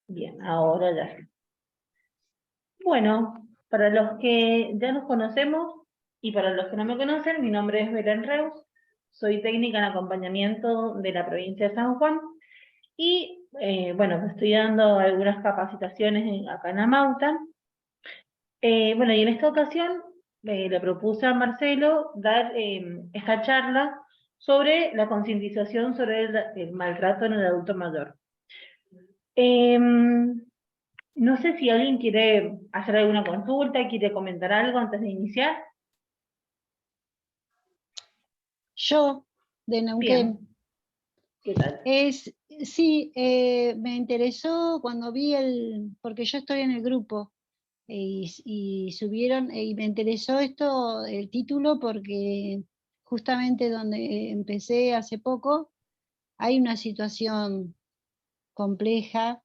Bien, ahora ya. Bueno, para los que ya nos conocemos y para los que no me conocen, mi nombre es Belén Reus, soy técnica en acompañamiento de la provincia de San Juan y bueno, estoy dando algunas capacitaciones acá en Amauta. Bueno, y en esta ocasión le propuse a Marcelo dar esta charla sobre la concientización sobre el maltrato en el adulto mayor. No sé si alguien quiere hacer alguna consulta, quiere comentar algo antes de iniciar. Yo, de Neuquén. Bien. ¿Qué tal? Sí, me interesó cuando vi porque yo estoy en el grupo, y subieron, y me interesó esto, el título, porque justamente donde empecé hace poco, hay una situación compleja.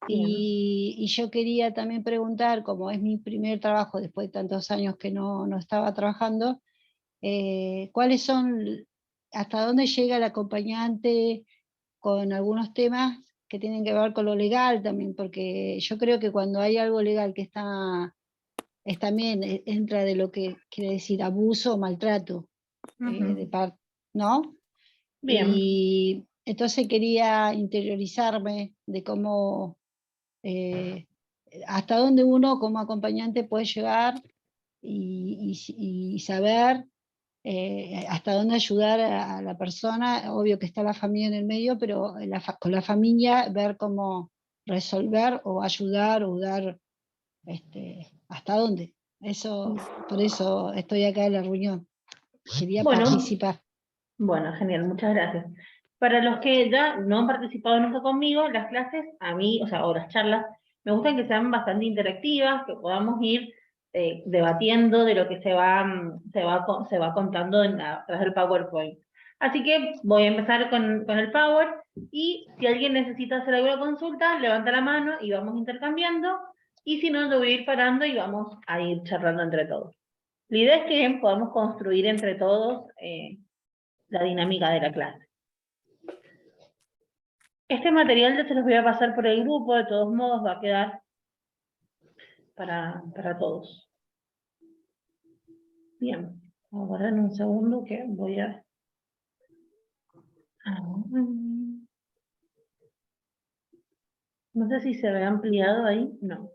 Y yo quería también preguntar, como es mi primer trabajo después de tantos años que no estaba trabajando, ¿cuáles son, hasta dónde llega el acompañante con algunos temas que tienen que ver con lo legal también? Porque yo creo que cuando hay algo legal que también entra de lo que quiere decir abuso o maltrato, de parte, ¿no? Bien. Y entonces quería interiorizarme de cómo, hasta dónde uno como acompañante puede llegar y saber hasta dónde ayudar a la persona. Obvio que está la familia en el medio, pero con la familia ver cómo resolver o ayudar o dar, hasta dónde. Por eso estoy acá en la reunión. Quería Bueno, participar. bueno, genial, muchas gracias. Para los que ya no han participado nunca conmigo, las clases a mí, o sea, o las charlas, me gustan que sean bastante interactivas, que podamos ir debatiendo de lo que se va contando tras del PowerPoint. Así que voy a empezar con el Power y si alguien necesita hacer alguna consulta, levanta la mano y vamos intercambiando. Y si no, yo voy a ir parando y vamos a ir charlando entre todos. La idea es que podamos construir entre todos la dinámica de la clase. Este material ya se los voy a pasar por el grupo, de todos modos va a quedar para todos. Bien, ahora en un segundo que voy a... No sé si se ve ampliado ahí, no.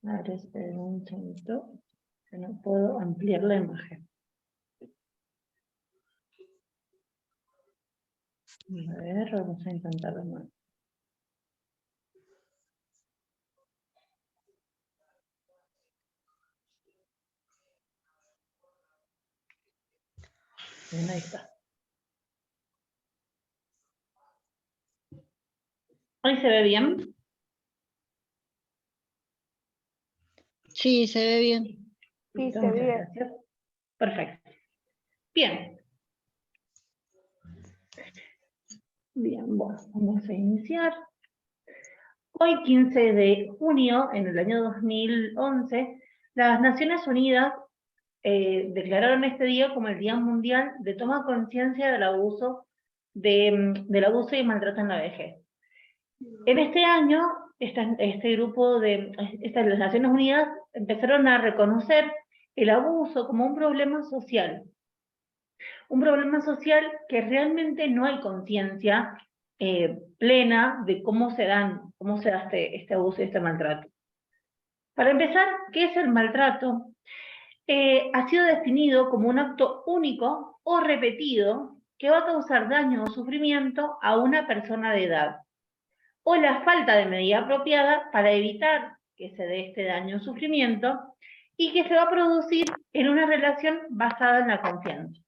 A ver, esperen un segundo, que no puedo ampliar la imagen. A ver, vamos a intentar de nuevo. Bien, ahí está. ¿Ahí se ve bien? Sí, se ve bien. Sí, se ve. Gracias. Perfecto. Bien. Bien, bueno, vamos a iniciar. Hoy, 15 de junio, en el año 2011, las Naciones Unidas declararon este día como el Día Mundial de Toma Conciencia del abuso, del abuso y maltrato en la vejez. En este año, este grupo de las Naciones Unidas empezaron a reconocer el abuso como un problema social. Un problema social que realmente no hay conciencia plena de cómo se da este abuso y este maltrato. Para empezar, ¿qué es el maltrato? Ha sido definido como un acto único o repetido que va a causar daño o sufrimiento a una persona de edad, o la falta de medida apropiada para evitar que se dé este daño o sufrimiento, y que se va a producir en una relación basada en la confianza.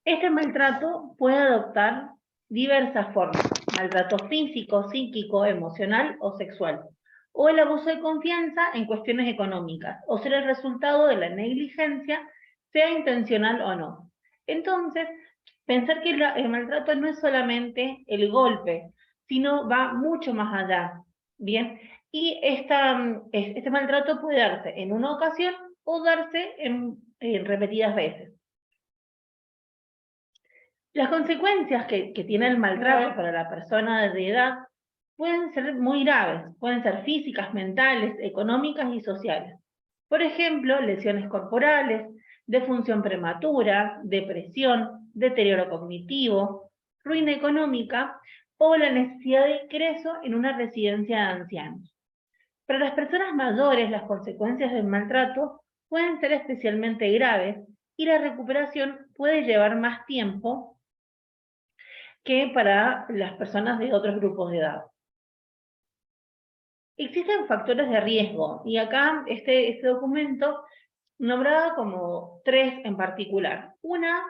Este maltrato puede adoptar diversas formas: maltrato físico, psíquico, emocional o sexual, o el abuso de confianza en cuestiones económicas, o ser el resultado de la negligencia, sea intencional o no. Entonces, pensar que el maltrato no es solamente el golpe, sino va mucho más allá, ¿bien? Y este maltrato puede darse en una ocasión o darse en repetidas veces. Las consecuencias que tiene el maltrato para la persona de edad pueden ser muy graves, pueden ser físicas, mentales, económicas y sociales. Por ejemplo, lesiones corporales, defunción prematura, depresión, deterioro cognitivo, ruina económica o la necesidad de ingreso en una residencia de ancianos. Para las personas mayores, las consecuencias del maltrato pueden ser especialmente graves y la recuperación puede llevar más tiempo que para las personas de otros grupos de edad. Existen factores de riesgo, y acá este documento nombraba como 3 en particular. Una,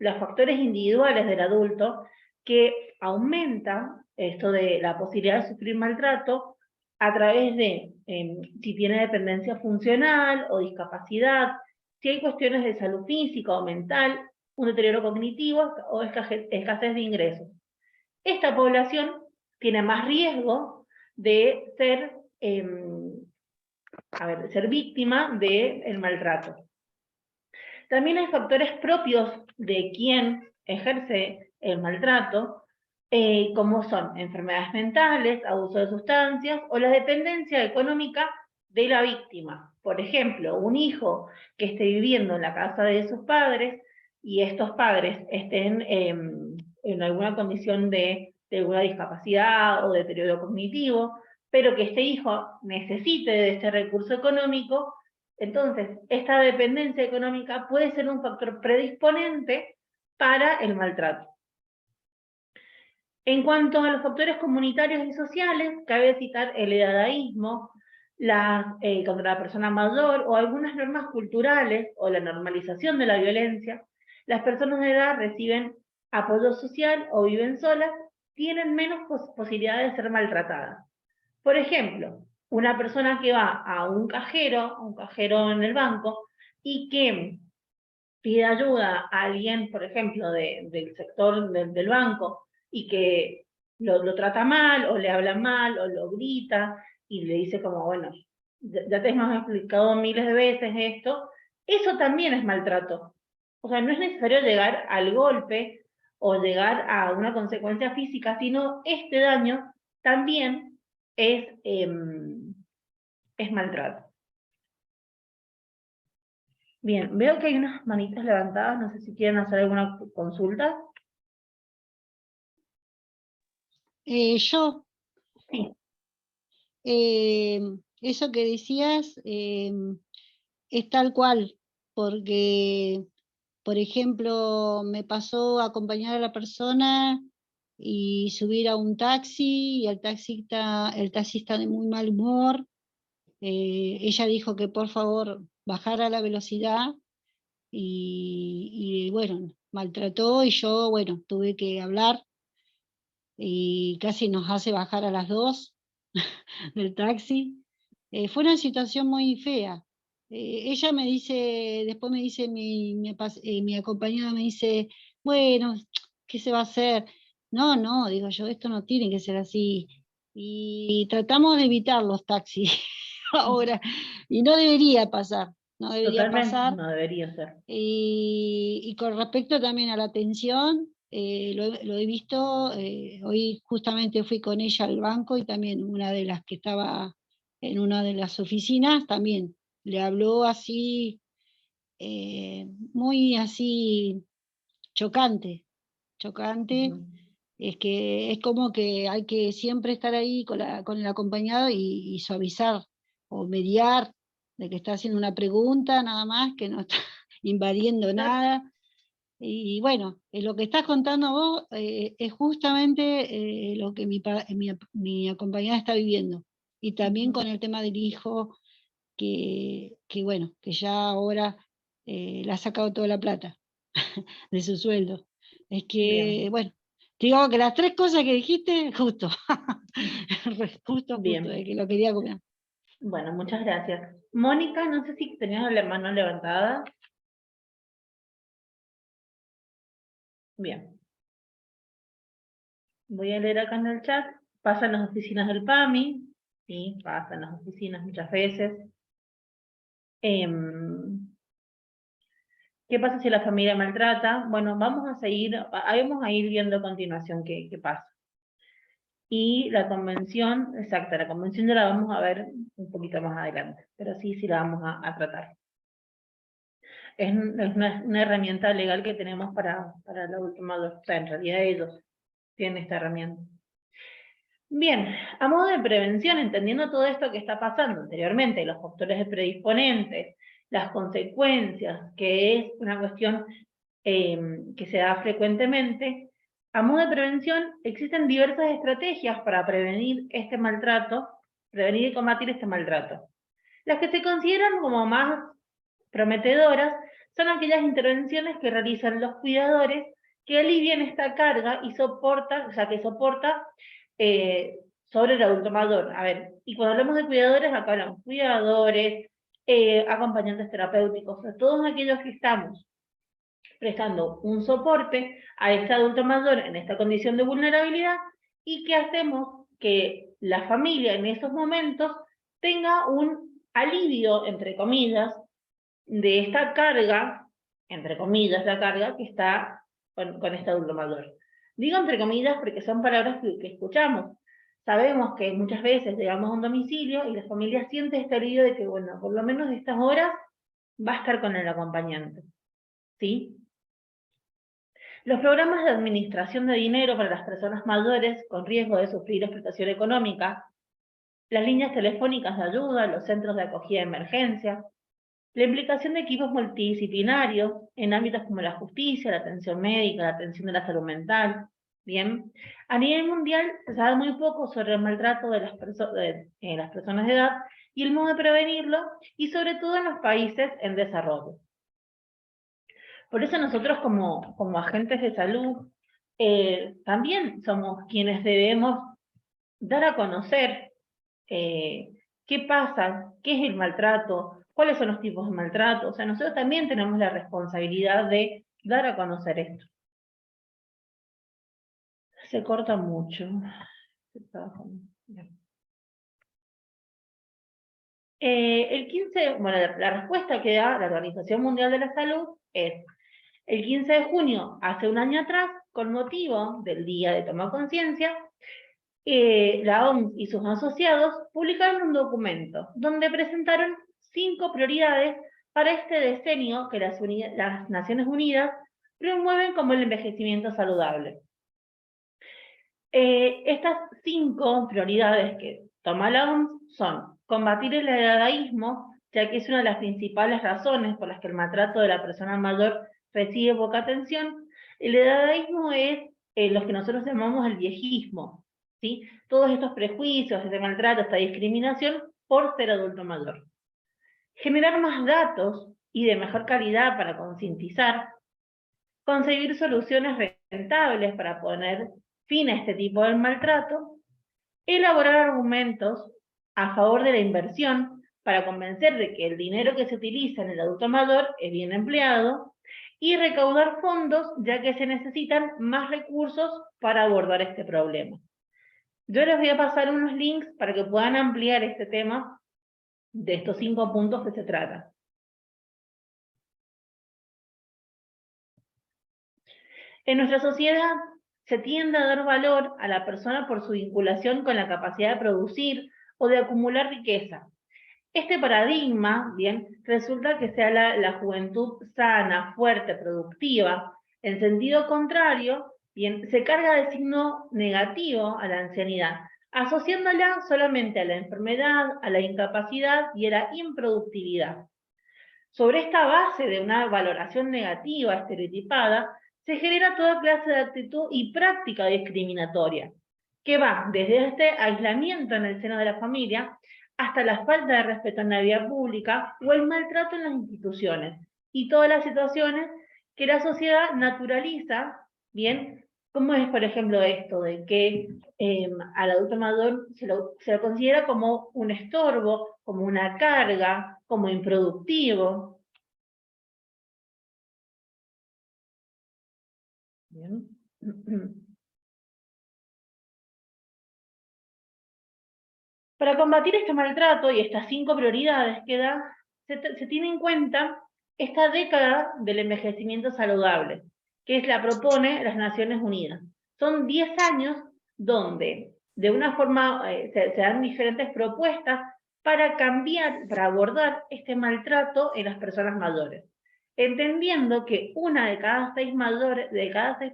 los factores individuales del adulto, que aumentan esto de la posibilidad de sufrir maltrato a través de si tiene dependencia funcional o discapacidad, si hay cuestiones de salud física o mental, un deterioro cognitivo o escasez de ingresos. Esta población tiene más riesgo de ser, ser víctima del maltrato. También hay factores propios de quien ejerce el maltrato, como son enfermedades mentales, abuso de sustancias o la dependencia económica de la víctima. Por ejemplo, un hijo que esté viviendo en la casa de sus padres y estos padres estén en alguna condición de alguna discapacidad o deterioro cognitivo, pero que este hijo necesite de este recurso económico. Entonces, esta dependencia económica puede ser un factor predisponente para el maltrato. En cuanto a los factores comunitarios y sociales, cabe citar el dadaísmo contra la persona mayor o algunas normas culturales o la normalización de la violencia. Las personas de edad reciben apoyo social o viven solas, tienen menos posibilidades de ser maltratadas. Por ejemplo, una persona que va a un cajero en el banco, y que pide ayuda a alguien, por ejemplo, del sector del banco, y que lo trata mal, o le habla mal, o lo grita, y le dice como, bueno, ya te hemos explicado miles de veces esto, eso también es maltrato. O sea, no es necesario llegar al golpe o llegar a una consecuencia física, sino este daño también es maltrato. Bien, veo que hay unas manitas levantadas, no sé si quieren hacer alguna consulta. Yo, Sí. Eso que decías es tal cual, porque, por ejemplo, me pasó acompañar a la persona y subir a un taxi, y el taxista de muy mal humor. Ella dijo que por favor bajara la velocidad, y bueno, maltrató, y yo, bueno, tuve que hablar, y casi nos hace bajar a las 2 del taxi. Fue una situación muy fea. Ella me dice, después me dice mi acompañada, me dice, bueno, ¿qué se va a hacer? No, digo yo, esto no tiene que ser así. Y tratamos de evitar los taxis ahora, y no debería pasar, no debería Totalmente, pasar. no debería ser. Y con respecto también a la atención, lo he visto, hoy justamente fui con ella al banco, y también una de las que estaba en una de las oficinas también le habló así, muy así chocante. Es que es como que hay que siempre estar ahí con el acompañado, y suavizar o mediar de que está haciendo una pregunta nada más, que no está invadiendo nada. Y bueno, lo que estás contando vos es justamente lo que mi acompañada está viviendo. Y también con el tema del hijo, que bueno, que ya ahora le ha sacado toda la plata de su sueldo. Es que, Bien. bueno, te digo que las 3 cosas que dijiste, justo, justo, Bien. de que lo quería comer. Bueno, muchas gracias. Mónica, no sé si tenías la mano levantada. Bien. Voy a leer acá en el chat. Pasa en las oficinas del PAMI. Sí, pasa en las oficinas muchas veces. ¿Qué pasa si la familia maltrata? Bueno, vamos a ir viendo a continuación qué pasa. Y la convención, exacta, la convención ya la vamos a ver un poquito más adelante, pero sí la vamos a tratar. Es una herramienta legal que tenemos para el adulto mayor, o sea, en realidad ellos tienen esta herramienta. Bien, a modo de prevención, entendiendo todo esto que está pasando anteriormente, los factores predisponentes, las consecuencias, que es una cuestión que se da frecuentemente, a modo de prevención existen diversas estrategias para prevenir este maltrato, prevenir y combatir este maltrato. Las que se consideran como más prometedoras son aquellas intervenciones que realizan los cuidadores que alivian esta carga y soporta sobre el adulto mayor. A ver, y cuando hablamos de cuidadores, acá hablamos cuidadores, acompañantes terapéuticos, o sea, todos aquellos que estamos prestando un soporte a este adulto mayor en esta condición de vulnerabilidad y que hacemos que la familia en esos momentos tenga un alivio, entre comillas, de esta carga, entre comillas, la carga que está con este adulto mayor. Digo entre comillas porque son palabras que escuchamos. Sabemos que muchas veces llegamos a un domicilio y la familia siente este alivio de que, bueno, por lo menos de estas horas va a estar con el acompañante. ¿Sí? Los programas de administración de dinero para las personas mayores con riesgo de sufrir explotación económica, las líneas telefónicas de ayuda, los centros de acogida de emergencia, la implicación de equipos multidisciplinarios en ámbitos como la justicia, la atención médica, la atención de la salud mental. Bien, a nivel mundial se sabe muy poco sobre el maltrato de las personas de edad y el modo de prevenirlo, y sobre todo en los países en desarrollo. Por eso nosotros como agentes de salud también somos quienes debemos dar a conocer qué pasa, qué es el maltrato, cuáles son los tipos de maltrato. O sea, nosotros también tenemos la responsabilidad de dar a conocer esto. Se corta mucho. La respuesta que da la Organización Mundial de la Salud es: el 15 de junio, hace un año atrás, con motivo del Día de Toma Conciencia, la OMS y sus asociados publicaron un documento donde presentaron 5 prioridades para este decenio que las Naciones Unidas promueven como el envejecimiento saludable. Estas 5 prioridades que toma la OMS son: combatir el edadaísmo, ya que es una de las principales razones por las que el maltrato de la persona mayor recibe poca atención. El edadaísmo es lo que nosotros llamamos el viejismo, ¿sí? Todos estos prejuicios, este maltrato, esta discriminación por ser adulto mayor. Generar más datos y de mejor calidad para concientizar. Conseguir soluciones rentables para poner fin a este tipo de maltrato. Elaborar argumentos a favor de la inversión para convencer de que el dinero que se utiliza en el adulto mayor es bien empleado. Y recaudar fondos, ya que se necesitan más recursos para abordar este problema. Yo les voy a pasar unos links para que puedan ampliar este tema de estos 5 puntos que se tratan. En nuestra sociedad se tiende a dar valor a la persona por su vinculación con la capacidad de producir o de acumular riqueza. Este paradigma, bien, resulta que sea la juventud sana, fuerte, productiva. En sentido contrario, bien, se carga de signo negativo a la ancianidad, asociándola solamente a la enfermedad, a la incapacidad y a la improductividad. Sobre esta base de una valoración negativa, estereotipada, se genera toda clase de actitud y práctica discriminatoria, que va desde este aislamiento en el seno de la familia hasta la falta de respeto en la vida pública o el maltrato en las instituciones, y todas las situaciones que la sociedad naturaliza, ¿bien? Como es, por ejemplo, esto de que al adulto mayor se lo considera como un estorbo, como una carga, como improductivo. Bien. Para combatir este maltrato y estas 5 prioridades que da, se tiene en cuenta esta década del envejecimiento saludable, que la propone las Naciones Unidas. Son 10 años donde de una forma se dan diferentes propuestas para cambiar, para abordar este maltrato en las personas mayores, entendiendo que una de cada 6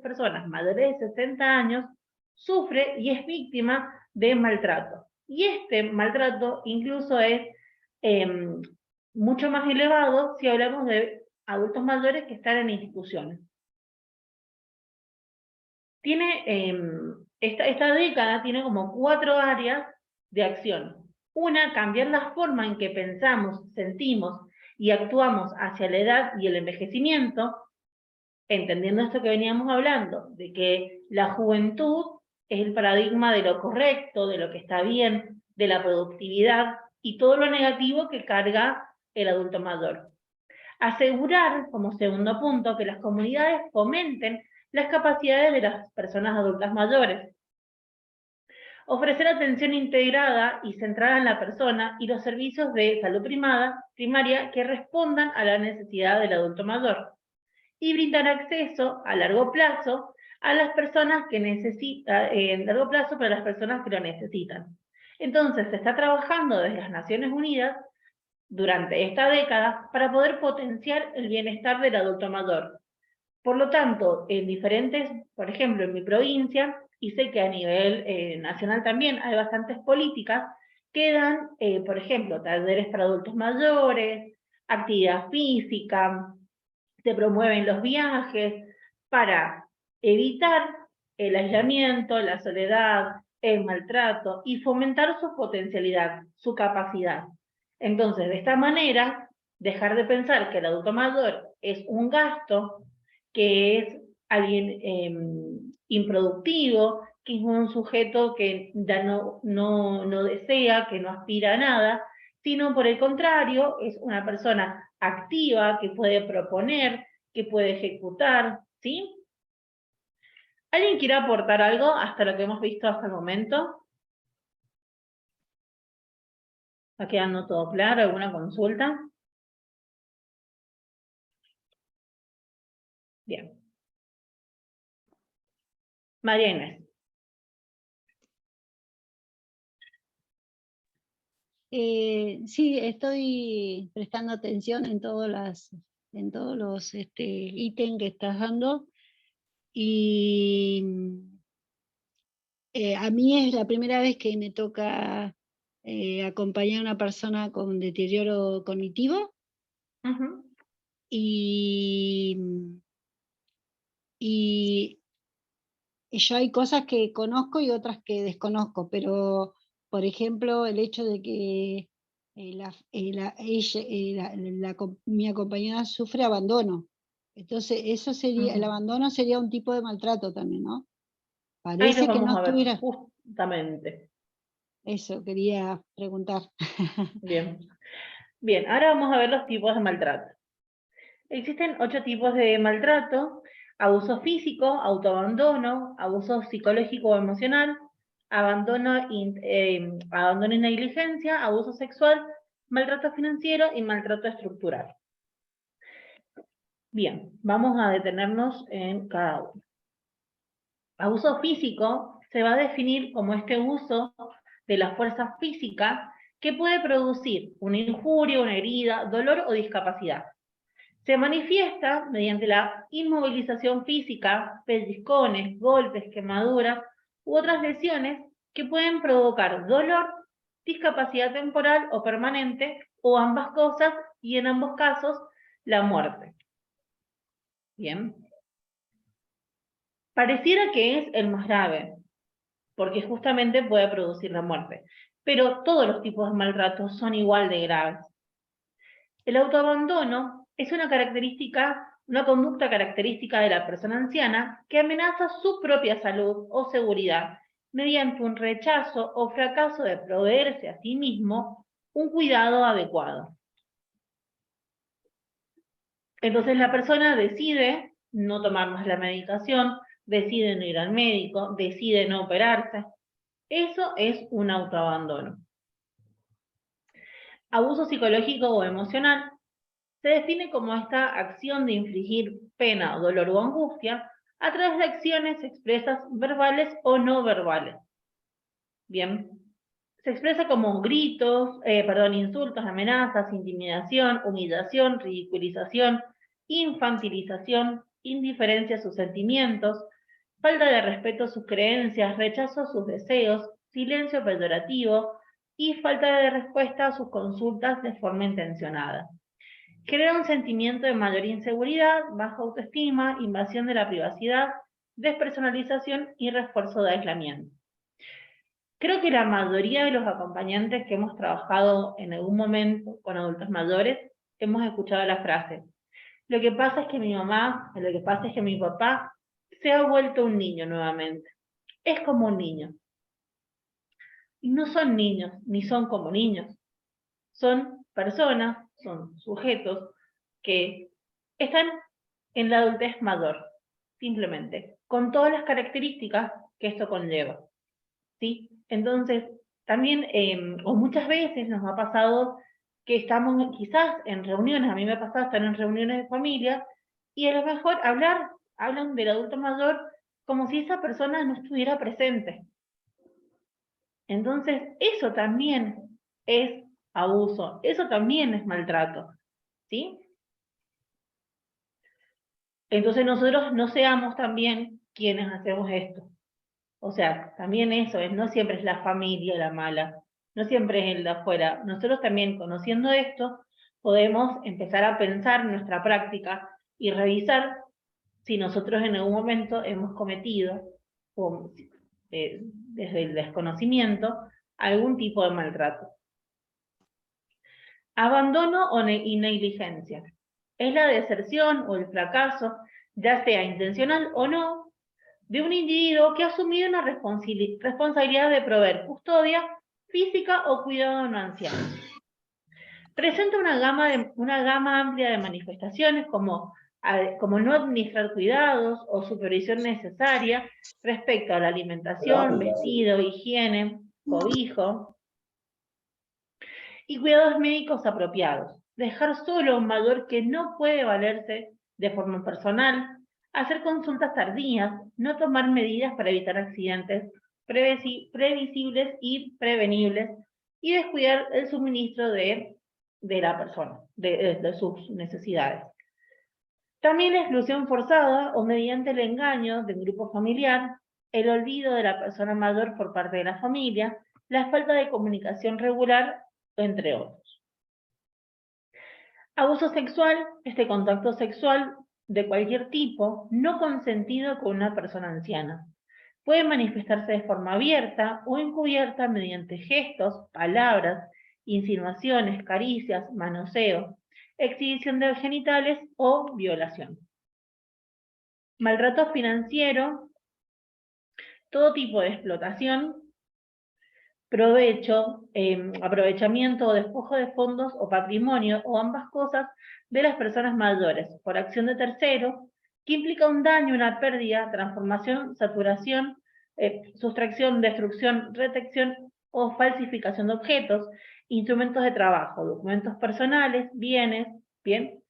personas mayores de 60 años sufre y es víctima de maltrato. Y este maltrato incluso es mucho más elevado si hablamos de adultos mayores que están en instituciones. Esta década tiene como 4 áreas de acción. Una, cambiar la forma en que pensamos, sentimos y actuamos hacia la edad y el envejecimiento, entendiendo esto que veníamos hablando, de que la juventud es el paradigma de lo correcto, de lo que está bien, de la productividad y todo lo negativo que carga el adulto mayor. Asegurar, como segundo punto, que las comunidades fomenten las capacidades de las personas adultas mayores. Ofrecer atención integrada y centrada en la persona y los servicios de salud primaria que respondan a la necesidad del adulto mayor. Y brindar acceso a largo plazo a las personas que largo plazo para las personas que lo necesitan. Entonces, se está trabajando desde las Naciones Unidas durante esta década para poder potenciar el bienestar del adulto mayor. Por lo tanto, por ejemplo, en mi provincia, y sé que a nivel nacional también hay bastantes políticas que dan, por ejemplo, talleres para adultos mayores, actividad física, se promueven los viajes para evitar el aislamiento, la soledad, el maltrato y fomentar su potencialidad, su capacidad. Entonces, de esta manera, dejar de pensar que el adulto mayor es un gasto, que es alguien improductivo, que es un sujeto que ya no desea, que no aspira a nada, sino por el contrario, es una persona activa, que puede proponer, que puede ejecutar, ¿sí? ¿Alguien quiere aportar algo hasta lo que hemos visto hasta el momento? ¿Está quedando todo claro? ¿Alguna consulta? Bien. María Inés. Sí, estoy prestando atención en todos los ítems que estás dando y a mí es la primera vez que me toca acompañar a una persona con deterioro cognitivo. Y yo hay cosas que conozco y otras que desconozco, pero por ejemplo el hecho de que mi acompañada sufre abandono. Entonces eso sería, el abandono sería un tipo de maltrato también, ¿no? Ahí los Parece que vamos no a ver, estuviera. justamente. Eso quería preguntar. Bien. Bien, ahora vamos a ver los tipos de maltrato. Existen 8 tipos de maltrato: abuso físico, autoabandono, abuso psicológico o emocional, abandono y negligencia, abuso sexual, maltrato financiero y maltrato estructural. Bien, vamos a detenernos en cada uno. Abuso físico se va a definir como este uso de la fuerza física que puede producir una injuria, una herida, dolor o discapacidad. Se manifiesta mediante la inmovilización física, pellizcones, golpes, quemaduras u otras lesiones que pueden provocar dolor, discapacidad temporal o permanente, o ambas cosas, y en ambos casos, la muerte. Bien. Pareciera que es el más grave, porque justamente puede producir la muerte, pero todos los tipos de maltratos son igual de graves. El autoabandono es una conducta característica de la persona anciana que amenaza su propia salud o seguridad mediante un rechazo o fracaso de proveerse a sí mismo un cuidado adecuado. Entonces la persona decide no tomar más la medicación, decide no ir al médico, decide no operarse. Eso es un autoabandono. Abuso psicológico o emocional se define como esta acción de infligir pena, dolor o angustia a través de acciones expresas verbales o no verbales. Bien, se expresa como gritos, insultos, amenazas, intimidación, humillación, ridiculización, infantilización, indiferencia a sus sentimientos, falta de respeto a sus creencias, rechazo a sus deseos, silencio peyorativo y falta de respuesta a sus consultas de forma intencionada. Crea un sentimiento de mayor inseguridad, baja autoestima, invasión de la privacidad, despersonalización y refuerzo de aislamiento. Creo que la mayoría de los acompañantes que hemos trabajado en algún momento con adultos mayores hemos escuchado la frase: lo que pasa es que mi mamá, o lo que pasa es que mi papá se ha vuelto un niño nuevamente. Es como un niño. Y no son niños, ni son como niños. Son personas, son sujetos que están en la adultez mayor, simplemente, con todas las características que esto conlleva, ¿sí? Entonces, también, o muchas veces nos ha pasado que estamos quizás en reuniones, a mí me ha pasado estar en reuniones de familia, y a lo mejor hablan del adulto mayor como si esa persona no estuviera presente. Entonces, eso también es abuso, eso también es maltrato, ¿sí? Entonces nosotros no seamos también quienes hacemos esto. O sea, también eso es, no siempre es la familia la mala, no siempre es el de afuera. Nosotros también, conociendo esto, podemos empezar a pensar nuestra práctica y revisar si nosotros en algún momento hemos cometido, desde el desconocimiento, algún tipo de maltrato. Abandono y negligencia. Es la deserción o el fracaso, ya sea intencional o no, de un individuo que ha asumido una responsabilidad de proveer custodia física o cuidado de un anciano. Presenta una gama amplia de manifestaciones como no administrar cuidados o supervisión necesaria respecto a la alimentación, vestido, higiene, cobijo y cuidados médicos apropiados. Dejar solo a un mayor que no puede valerse de forma personal, hacer consultas tardías, no tomar medidas para evitar accidentes previsibles y prevenibles, y descuidar el suministro de la persona, de sus necesidades. También la exclusión forzada o mediante el engaño de un grupo familiar, el olvido de la persona mayor por parte de la familia, la falta de comunicación regular, entre otros. Abuso sexual, este contacto sexual de cualquier tipo, no consentido con una persona anciana. Puede manifestarse de forma abierta o encubierta mediante gestos, palabras, insinuaciones, caricias, manoseo, exhibición de genitales o violación. Maltrato financiero, todo tipo de explotación, provecho, aprovechamiento o despojo de fondos o patrimonio, o ambas cosas, de las personas mayores, por acción de terceros, que implica un daño, una pérdida, transformación, saturación, sustracción, destrucción, retención o falsificación de objetos, instrumentos de trabajo, documentos personales, bienes, ¿bien?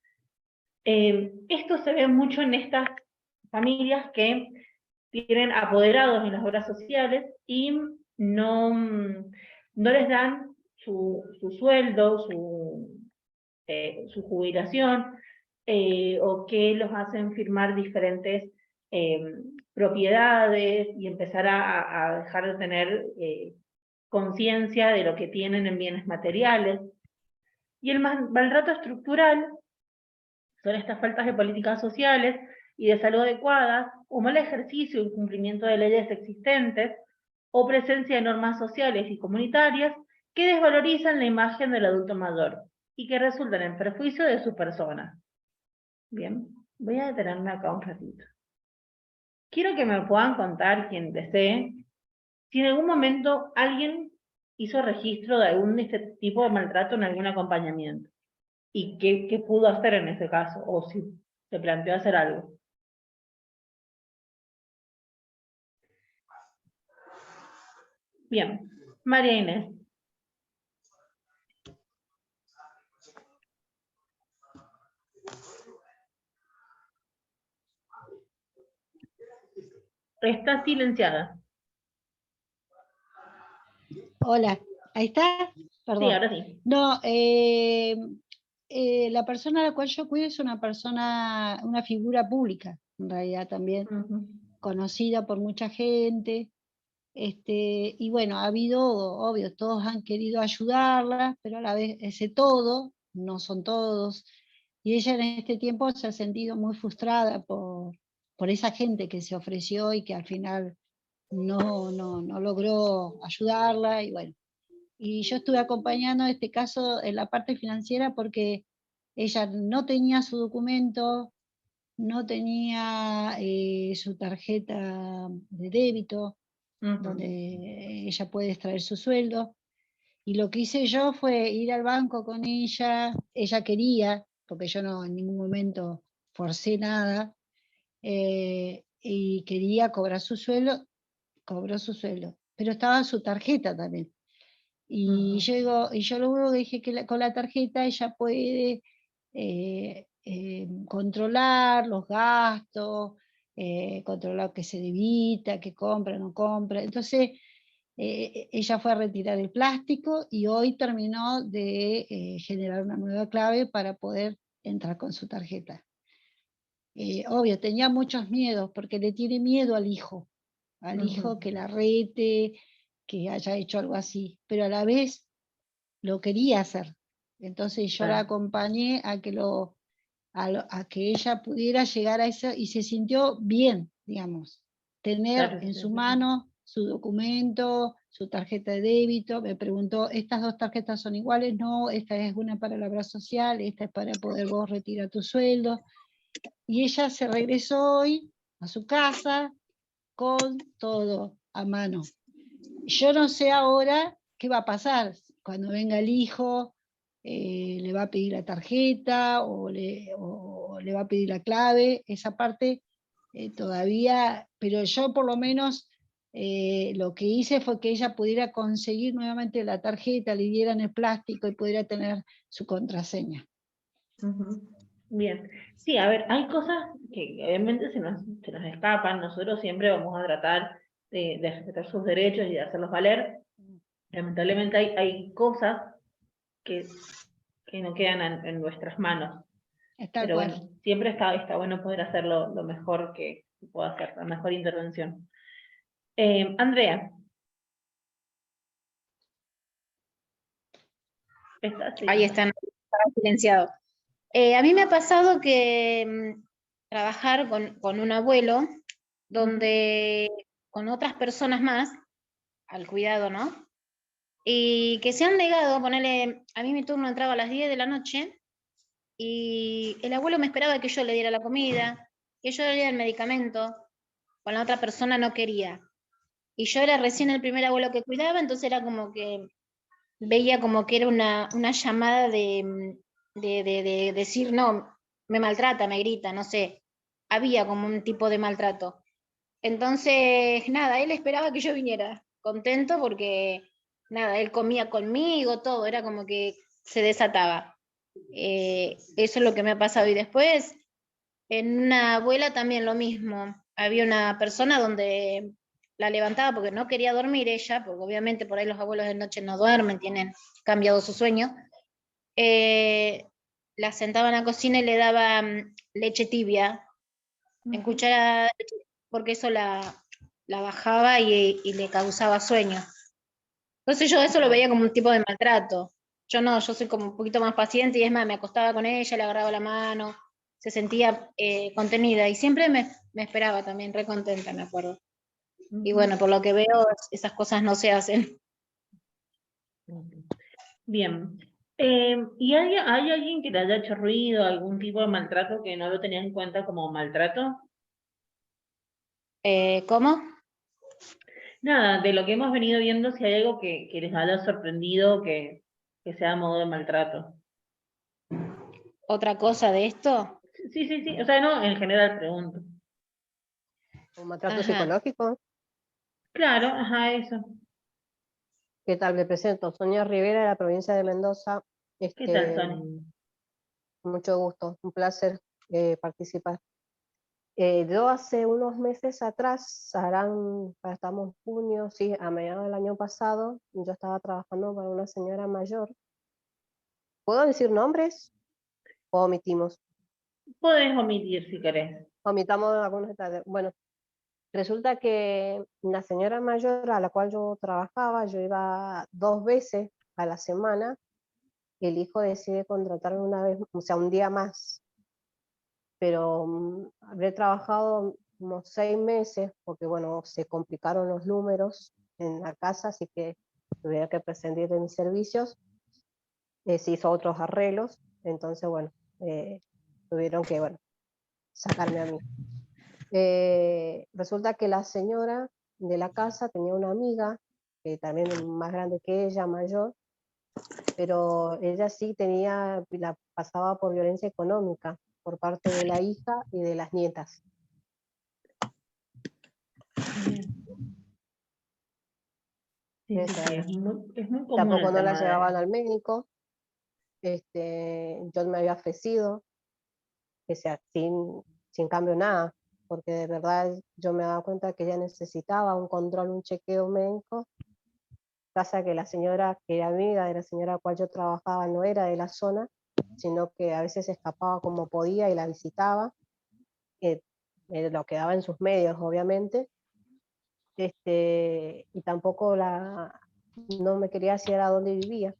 Esto se ve mucho en estas familias que tienen apoderados en las obras sociales y no les dan su sueldo, su jubilación, o que los hacen firmar diferentes propiedades y empezar a dejar de tener conciencia de lo que tienen en bienes materiales. Y el maltrato estructural son estas faltas de políticas sociales y de salud adecuadas, o mal ejercicio y cumplimiento de leyes existentes, o presencia de normas sociales y comunitarias que desvalorizan la imagen del adulto mayor y que resultan en perjuicio de su persona. Bien, voy a detenerme acá un ratito. Quiero que me puedan contar, quien desee, si en algún momento alguien hizo registro de algún de este tipo de maltrato en algún acompañamiento, y qué pudo hacer en ese caso, o si se planteó hacer algo. Bien, María Inés. Está silenciada. Hola, ¿ahí está? Sí, Perdón. ahora sí. No, la persona a la cual yo cuido es una persona, una figura pública, en realidad también, Ujú, conocida por mucha gente. Y bueno, ha habido, obvio, todos han querido ayudarla, pero a la vez ese todo, no son todos. Y ella en este tiempo se ha sentido muy frustrada por esa gente que se ofreció y que al final no logró ayudarla. Y bueno, y yo estuve acompañando este caso en la parte financiera porque ella no tenía su documento, no tenía su tarjeta de débito, ujú, donde ella puede extraer su sueldo. Y lo que hice yo fue ir al banco con ella quería, porque yo no en ningún momento forcé nada, y quería cobrar su sueldo, cobró su sueldo, pero estaba su tarjeta también. Y ujú. yo, digo, y yo lo único que dije que con la tarjeta ella puede controlar los gastos, controlar qué se debita, qué compra, no compra. Entonces, ella fue a retirar el plástico y hoy terminó de generar una nueva clave para poder entrar con su tarjeta. Obvio, tenía muchos miedos porque le tiene miedo al hijo Ujú, que la rete, que haya hecho algo así, pero a la vez lo quería hacer. Entonces yo la claro, acompañé a que, a que ella pudiera llegar a eso y se sintió bien, digamos, tener claro, en sí, su sí, sí. mano su documento, su tarjeta de débito. Me preguntó, ¿estas dos tarjetas son iguales? No, esta es una para la obra social, esta es para poder vos retirar tu sueldo. Y ella se regresó hoy a su casa con todo a mano. Yo no sé ahora qué va a pasar cuando venga el hijo, le va a pedir la tarjeta o le va a pedir la clave, esa parte todavía, pero yo por lo menos lo que hice fue que ella pudiera conseguir nuevamente la tarjeta, le dieran el plástico y pudiera tener su contraseña. Ujú. Bien. Sí, a ver, hay cosas que obviamente se nos escapan. Nosotros siempre vamos a tratar de respetar sus derechos y de hacerlos valer. Lamentablemente hay cosas que, que no quedan en nuestras manos. Es tal Pero cual. bueno, siempre está bueno poder hacerlo lo mejor que se pueda hacer, la mejor intervención. Andrea, ¿estás? Sí. Ahí están, estaba silenciado. A mí me ha pasado que trabajar con un abuelo, Ujú, donde con otras personas más, al cuidado, ¿no? Y que se han negado, ponerle, a mí mi turno entraba a las 10 de la noche y el abuelo me esperaba que yo le diera la comida, que yo le diera el medicamento, con la otra persona no quería. Y yo era recién el primer abuelo que cuidaba, entonces era como que veía como que era una llamada de decir, no, me maltrata, me grita, no sé, había como un tipo de maltrato. Entonces, nada, él esperaba que yo viniera, contento porque, nada, él comía conmigo, todo, era como que se desataba. Eso es lo que me ha pasado. Y después, en una abuela también lo mismo. Había una persona donde la levantaba porque no quería dormir ella, porque obviamente por ahí los abuelos de noche no duermen, tienen cambiado su sueño. Eh, la sentaba en la cocina y le daba leche tibia en ujú, cuchara, porque eso la bajaba y le causaba sueño. Entonces yo eso lo claro. veía como un tipo de maltrato. Yo no, yo soy como un poquito más paciente y es más, me acostaba con ella, le agarraba la mano, se sentía contenida y siempre me esperaba también, re contenta, me acuerdo. Y Ujú, bueno, por lo que veo, esas cosas no se hacen. ujú. Bien. ¿Y hay alguien que te haya hecho ruido, algún tipo de maltrato que no lo tenías en cuenta como maltrato? ¿Cómo? Nada, de lo que hemos venido viendo, si hay algo que les haya sorprendido que sea a modo de maltrato. ¿Otra cosa de esto? Sí, sí, sí. O sea, no, en general pregunto. Un maltrato Ajá. psicológico. Claro, ajá, eso. ¿Qué tal? Me presento, Sonia Rivera, de la provincia de Mendoza. ¿Qué tal, Este, Tony? mucho gusto, un placer participar. Yo hace unos meses atrás, estamos en junio, sí, a mediados del año pasado, yo estaba trabajando para una señora mayor. ¿Puedo decir nombres o omitimos? Podés omitir si querés. Omitamos algunos detalles. Bueno, resulta que la señora mayor a la cual yo trabajaba, yo iba 2 veces a la semana, el hijo decide contratarme una vez, o sea, un día más, pero habré trabajado unos 6 meses, porque bueno, se complicaron los números en la casa, así que tuve que prescindir de mis servicios, se hizo otros arreglos, entonces bueno, tuvieron que, bueno, sacarme a mí. Resulta que la señora de la casa tenía una amiga, que también es más grande que ella, mayor, pero ella sí pasaba por violencia económica por parte de la hija y de las nietas. Sí, sí, sí, es muy común Tampoco el no la tema llevaban de... al médico. Yo me había ofrecido, que sea, sin cambio nada, porque de verdad yo me daba cuenta que ella necesitaba un control, un chequeo médico. Pasa que la señora, que era amiga de la señora a la cual yo trabajaba, no era de la zona, sino que a veces escapaba como podía y la visitaba, lo que daba en sus medios, obviamente. Y tampoco no me quería decir a dónde vivía,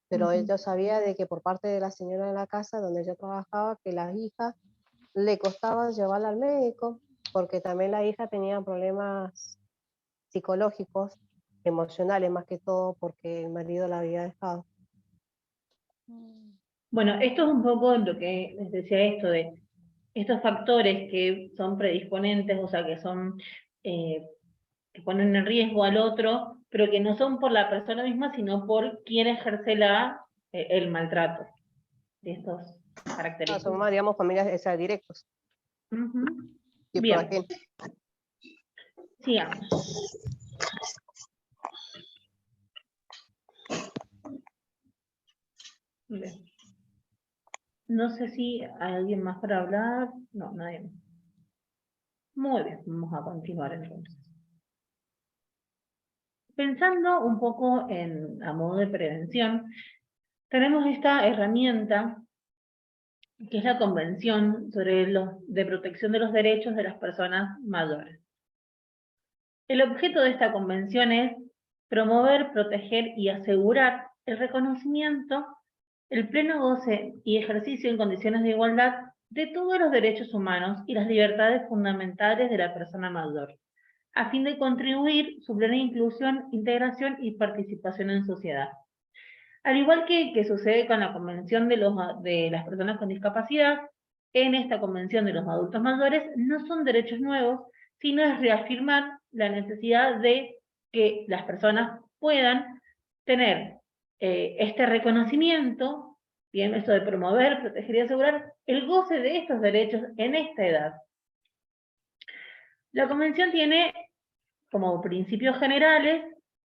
pero yo sabía de que por parte de la señora de la casa donde yo trabajaba, que la hija le costaba llevarla al médico, porque también la hija tenía problemas psicológicos, emocionales más que todo, porque el marido la había dejado. Bueno, esto es un poco lo que les decía esto de estos factores que son predisponentes, o sea, que son que ponen en riesgo al otro, pero que no son por la persona misma, sino por quien ejerce el maltrato de estos características. Son más, digamos, familias directos. Tipo Bien, aquí. sigamos. Bien. No sé si hay alguien más para hablar. No, nadie más. Muy bien, vamos a continuar entonces. Pensando un poco a modo de prevención, tenemos esta herramienta que es la Convención de Protección de los Derechos de las Personas Mayores. El objeto de esta convención es promover, proteger y asegurar el reconocimiento, el pleno goce y ejercicio en condiciones de igualdad de todos los derechos humanos y las libertades fundamentales de la persona mayor, a fin de contribuir su plena inclusión, integración y participación en sociedad. Al igual que sucede con la Convención de las Personas con Discapacidad, en esta Convención de los Adultos Mayores no son derechos nuevos, sino es reafirmar la necesidad de que las personas puedan tener este reconocimiento, bien, esto de promover, proteger y asegurar el goce de estos derechos en esta edad. La Convención tiene como principios generales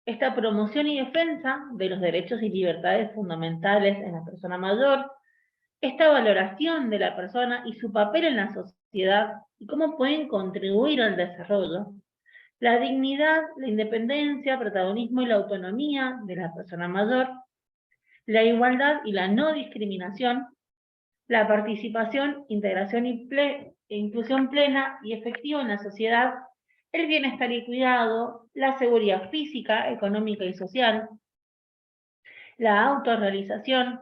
esta promoción y defensa de los derechos y libertades fundamentales en la persona mayor, esta valoración de la persona y su papel en la sociedad y cómo pueden contribuir al desarrollo, la dignidad, la independencia, protagonismo y la autonomía de la persona mayor, la igualdad y la no discriminación, la participación, integración e inclusión plena y efectiva en la sociedad, el bienestar y cuidado, la seguridad física, económica y social, la autorrealización,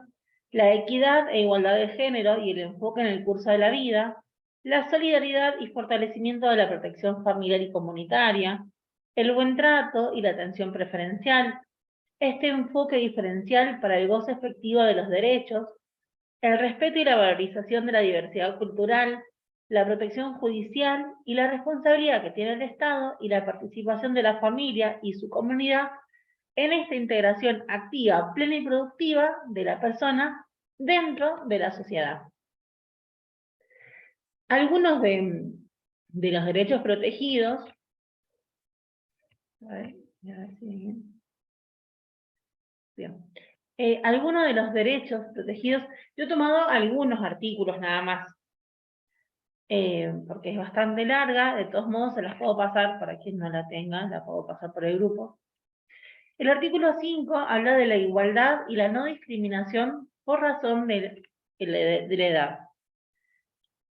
la equidad e igualdad de género y el enfoque en el curso de la vida, la solidaridad y fortalecimiento de la protección familiar y comunitaria, el buen trato y la atención preferencial, este enfoque diferencial para el goce efectivo de los derechos, el respeto y la valorización de la diversidad cultural, la protección judicial y la responsabilidad que tiene el Estado y la participación de la familia y su comunidad en esta integración activa, plena y productiva de la persona dentro de la sociedad. Algunos de los derechos protegidos, algunos de los derechos protegidos, yo he tomado algunos artículos nada más, porque es bastante larga, de todos modos se las puedo pasar, para quien no la tenga, la puedo pasar por el grupo. El artículo 5 habla de la igualdad y la no discriminación por razón de la edad.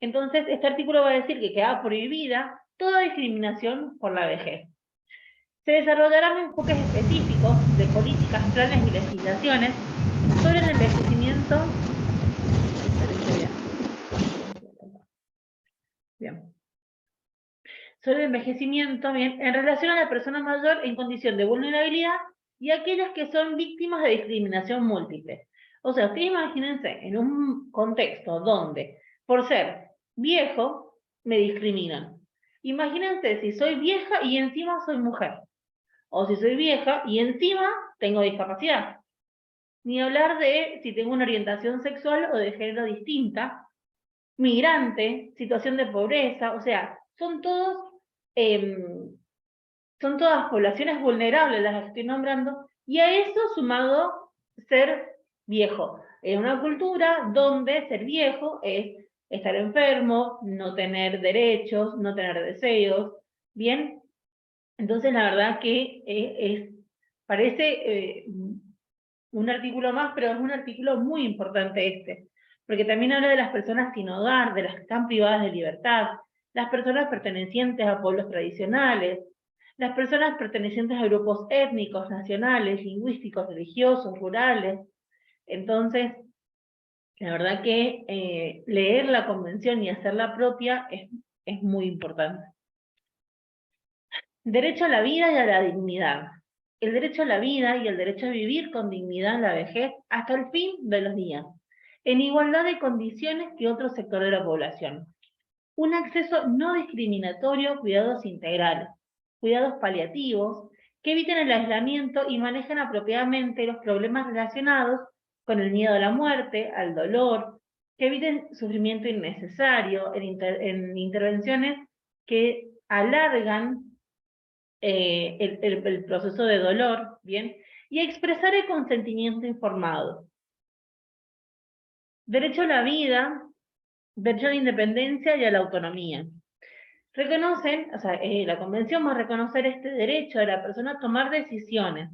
Entonces, este artículo va a decir que queda prohibida toda discriminación por la vejez. Se desarrollarán enfoques específicos de políticas, planes y legislaciones sobre el envejecimiento. Bien. Sobre el envejecimiento, bien, en relación a la persona mayor en condición de vulnerabilidad y aquellas que son víctimas de discriminación múltiple. O sea, ustedes imagínense en un contexto donde, por ser viejo, me discriminan. Imagínense si soy vieja y encima soy mujer. O si soy vieja y encima tengo discapacidad. Ni hablar de si tengo una orientación sexual o de género distinta, migrante, situación de pobreza, o sea, son todas poblaciones vulnerables las que estoy nombrando, y a eso sumado ser viejo. En una cultura donde ser viejo es estar enfermo, no tener derechos, no tener deseos, ¿bien? Entonces la verdad que parece un artículo más, pero es un artículo muy importante este, porque también habla de las personas sin hogar, de las que están privadas de libertad, las personas pertenecientes a pueblos tradicionales, las personas pertenecientes a grupos étnicos, nacionales, lingüísticos, religiosos, rurales. Entonces, la verdad que leer la convención y hacerla propia es muy importante. Derecho a la vida y a la dignidad. El derecho a la vida y el derecho a vivir con dignidad en la vejez hasta el fin de los días, en igualdad de condiciones que otro sector de la población. Un acceso no discriminatorio, cuidados integrales, cuidados paliativos, que eviten el aislamiento y manejen apropiadamente los problemas relacionados con el miedo a la muerte, al dolor, que eviten sufrimiento innecesario en intervenciones que alargan el proceso de dolor, ¿bien? Y expresar el consentimiento informado. Derecho a la vida, derecho a la independencia y a la autonomía. Reconocen, o sea, la Convención va a reconocer este derecho de la persona a tomar decisiones,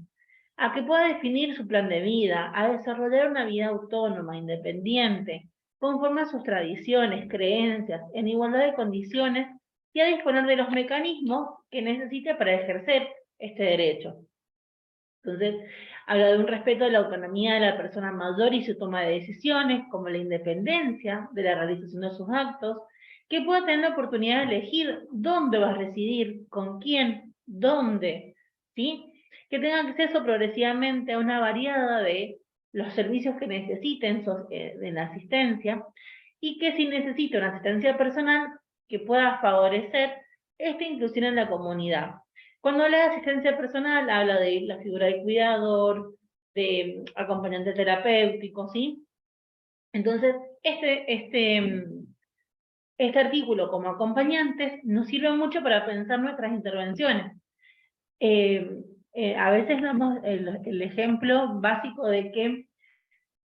a que pueda definir su plan de vida, a desarrollar una vida autónoma, independiente, conforme a sus tradiciones, creencias, en igualdad de condiciones, y a disponer de los mecanismos que necesite para ejercer este derecho. Entonces, habla de un respeto a la autonomía de la persona mayor y su toma de decisiones, como la independencia de la realización de sus actos, que pueda tener la oportunidad de elegir dónde va a residir, con quién, dónde, ¿sí? Que tenga acceso progresivamente a una variedad de los servicios que necesiten en la asistencia, y que si necesita una asistencia personal, que pueda favorecer esta inclusión en la comunidad. Cuando habla de asistencia personal, habla de la figura del cuidador, de acompañante terapéutico, ¿sí? Entonces, este artículo como acompañantes nos sirve mucho para pensar nuestras intervenciones. A veces damos el ejemplo básico de que,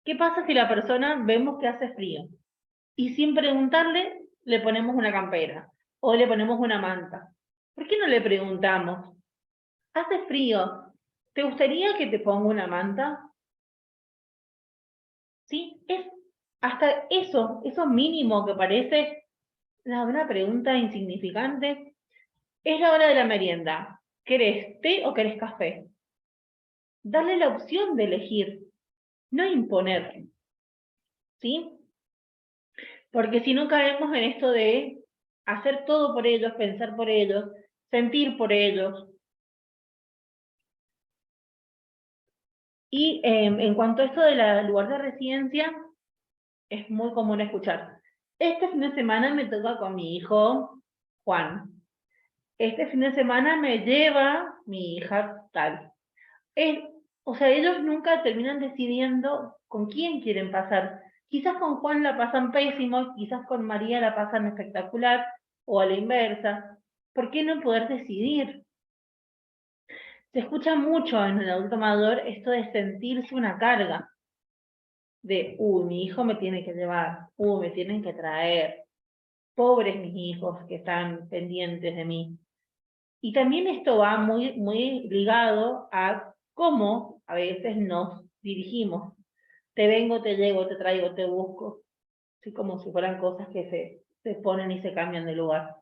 ¿qué pasa si la persona vemos que hace frío? Y sin preguntarle, le ponemos una campera, o le ponemos una manta. ¿Por qué no le preguntamos? Hace frío, ¿te gustaría que te ponga una manta? ¿Sí? Es hasta eso mínimo que parece una pregunta insignificante. Es la hora de la merienda. ¿Querés té o querés café? Darle la opción de elegir, no imponer. ¿Sí? Porque si no caemos en esto de hacer todo por ellos, pensar por ellos, sentir por ellos. Y en cuanto a esto del lugar de residencia, es muy común escuchar. Este fin de semana me toca con mi hijo Juan. Este fin de semana me lleva mi hija tal. O sea, ellos nunca terminan decidiendo con quién quieren pasar. Quizás con Juan la pasan pésimo, quizás con María la pasan espectacular, o a la inversa. ¿Por qué no poder decidir? Se escucha mucho en el adulto mayor esto de sentirse una carga. De, mi hijo me tiene que llevar, me tienen que traer. pobres mis hijos que están pendientes de mí. Y también esto va muy, muy ligado a cómo a veces nos dirigimos. Te vengo, te llego, te traigo, te busco. Así como si fueran cosas que se ponen y se cambian de lugar.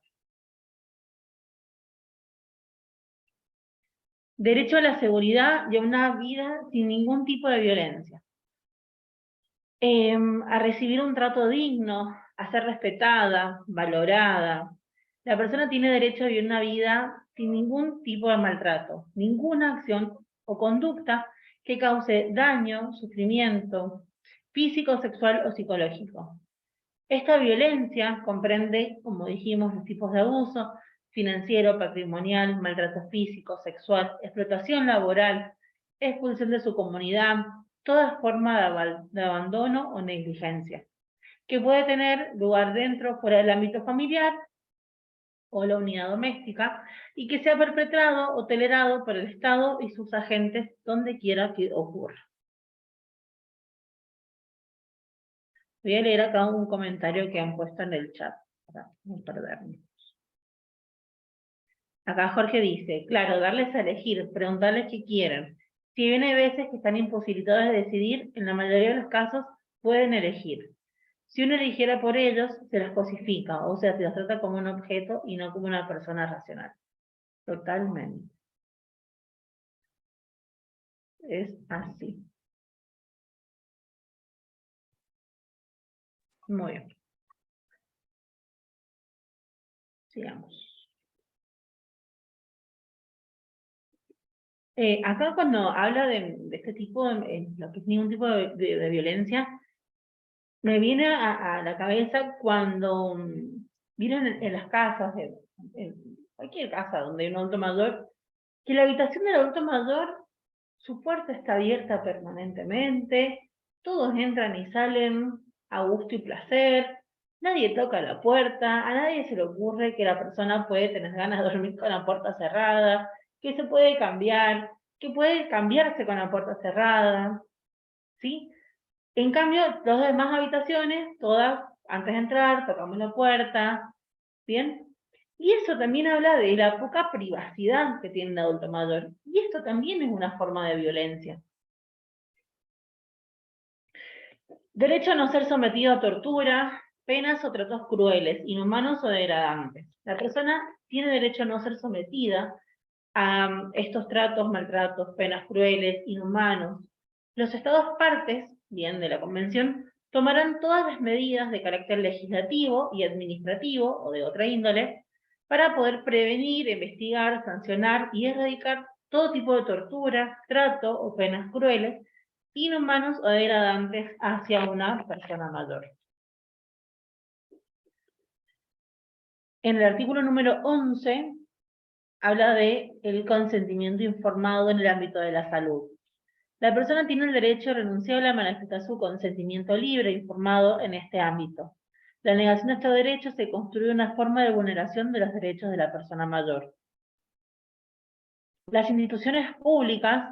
Derecho a la seguridad y a una vida sin ningún tipo de violencia. A recibir un trato digno, a ser respetada, valorada. La persona tiene derecho a vivir una vida sin ningún tipo de maltrato, ninguna acción o conducta que cause daño, sufrimiento físico, sexual o psicológico. Esta violencia comprende, como dijimos, los tipos de abuso financiero, patrimonial, maltrato físico, sexual, explotación laboral, expulsión de su comunidad, toda forma de abandono o negligencia, que puede tener lugar dentro o fuera del ámbito familiar o la unidad doméstica, y que sea perpetrado o tolerado por el Estado y sus agentes donde quiera que ocurra. Voy a leer acá un comentario que han puesto en el chat, para no perderme. Acá Jorge dice, claro, darles a elegir, preguntarles qué quieren. Si bien hay veces que están imposibilitados de decidir, en la mayoría de los casos pueden elegir. Si uno eligiera por ellos, se los cosifica, o sea, se los trata como un objeto y no como una persona racional. Totalmente. Es así. Muy bien. Sigamos. Acá cuando habla de este tipo, lo que es ningún tipo de violencia, me viene a la cabeza cuando miran en las casas, en cualquier casa donde hay un adulto mayor, que la habitación del adulto mayor, su puerta está abierta permanentemente, todos entran y salen a gusto y placer, nadie toca la puerta, a nadie se le ocurre que la persona puede tener ganas de dormir con la puerta cerrada, que se puede cambiar, que puede cambiarse con la puerta cerrada, ¿sí? En cambio, las demás habitaciones, todas, antes de entrar, tocamos la puerta, ¿bien? Y eso también habla de la poca privacidad que tiene un adulto mayor. Y esto también es una forma de violencia. Derecho a no ser sometido a tortura, penas o tratos crueles, inhumanos o degradantes. La persona tiene derecho a no ser sometida a estos tratos, maltratos, penas crueles, inhumanos. Los Estados partes, bien, de la Convención, tomarán todas las medidas de carácter legislativo y administrativo, o de otra índole, para poder prevenir, investigar, sancionar y erradicar todo tipo de tortura, trato o penas crueles, inhumanos o degradantes hacia una persona mayor. En el artículo número 11, habla de el consentimiento informado en el ámbito de la salud. La persona tiene el derecho renunciable a manifestar su consentimiento libre e informado en este ámbito. La negación de estos derechos se construye una forma de vulneración de los derechos de la persona mayor. Las instituciones públicas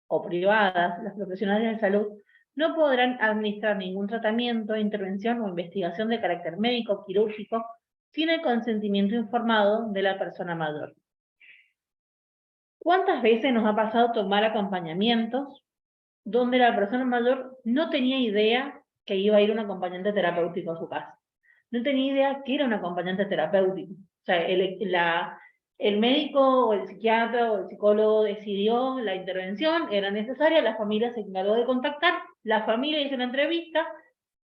o privadas, los profesionales de salud, no podrán administrar ningún tratamiento, intervención o investigación de carácter médico, quirúrgico, sin el consentimiento informado de la persona mayor. ¿Cuántas veces nos ha pasado tomar acompañamientos donde la persona mayor no tenía idea que iba a ir un acompañante terapéutico a su casa? No tenía idea que era un acompañante terapéutico. O sea, el médico o el psiquiatra o el psicólogo decidió la intervención, era necesaria, la familia se encargó de contactar, la familia hizo una entrevista,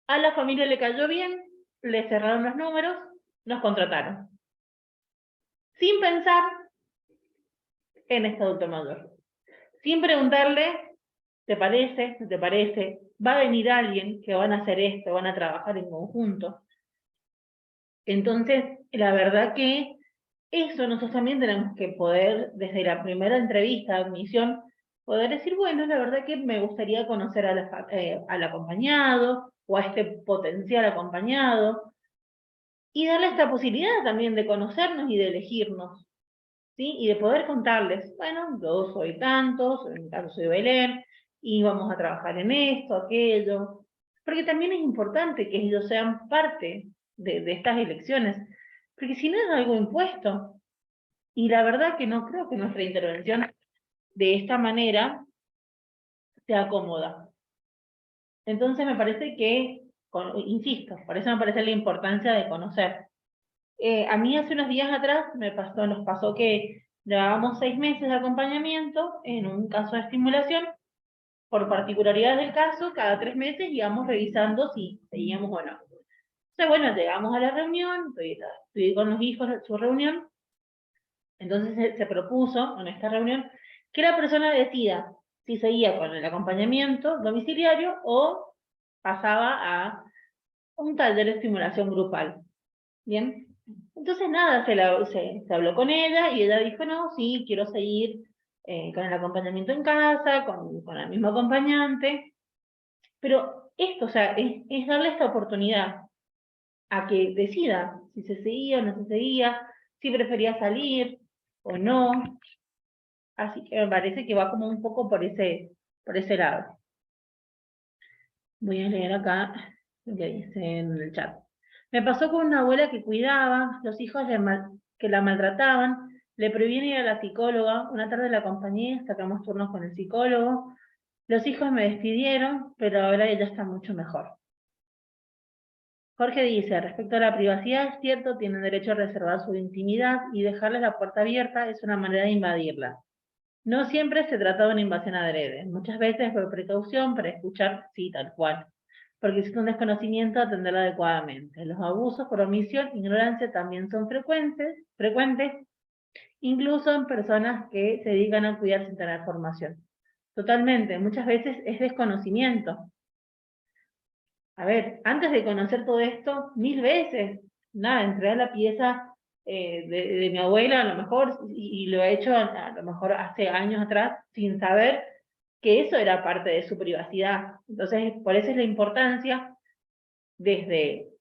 a la familia le cayó bien, le cerraron los números, nos contrataron. Sin pensar en este adulto mayor. Sin preguntarle, ¿te parece? ¿No te parece? ¿Va a venir alguien que van a hacer esto, van a trabajar en conjunto? Entonces, la verdad que eso nosotros también tenemos que poder, desde la primera entrevista, admisión, poder decir, bueno, la verdad que me gustaría conocer al acompañado, o a este potencial acompañado, y darle esta posibilidad también de conocernos y de elegirnos, ¿sí? Y de poder contarles, bueno, yo soy tanto, en mi caso soy Belén, y vamos a trabajar en esto, aquello, porque también es importante que ellos sean parte de estas elecciones, porque si no es algo impuesto. Y la verdad que no creo que nuestra intervención de esta manera sea cómoda. Entonces me parece que, insisto, por eso me parece la importancia de conocer. A mí hace unos días atrás nos pasó que llevábamos 6 meses de acompañamiento en un caso de estimulación. Por particularidades del caso, cada 3 meses íbamos revisando si seguíamos o no. Entonces, bueno, llegamos a la reunión, estuve con los hijos en su reunión, entonces se propuso en esta reunión que la persona decida si seguía con el acompañamiento domiciliario o pasaba a un taller de estimulación grupal. ¿Bien? Entonces nada, se habló con ella y ella dijo, no, sí, quiero seguir con el acompañamiento en casa, con el mismo acompañante. Pero esto, o sea, es darle esta oportunidad a que decida si se seguía o no se seguía, si prefería salir o no. Así que me parece que va como un poco por ese lado. Voy a leer acá lo que dice en el chat. Me pasó con una abuela que cuidaba, los hijos que la maltrataban, le prohibían ir a la psicóloga, una tarde la acompañé, sacamos turnos con el psicólogo, los hijos me despidieron, pero ahora ella está mucho mejor. Jorge dice, respecto a la privacidad, es cierto, tienen derecho a reservar su intimidad y dejarles la puerta abierta es una manera de invadirla. No siempre se trata de una invasión adrede, muchas veces por precaución, para escuchar, sí, tal cual, porque es un desconocimiento atenderla adecuadamente. Los abusos por omisión e ignorancia también son frecuentes, incluso en personas que se dedican a cuidar sin tener formación. Totalmente, muchas veces es desconocimiento. A ver, antes de conocer todo esto, 1000 veces, nada, entré a la pieza de mi abuela, a lo mejor, y lo he hecho a lo mejor hace años atrás, sin saber que eso era parte de su privacidad. Entonces, por eso es la importancia de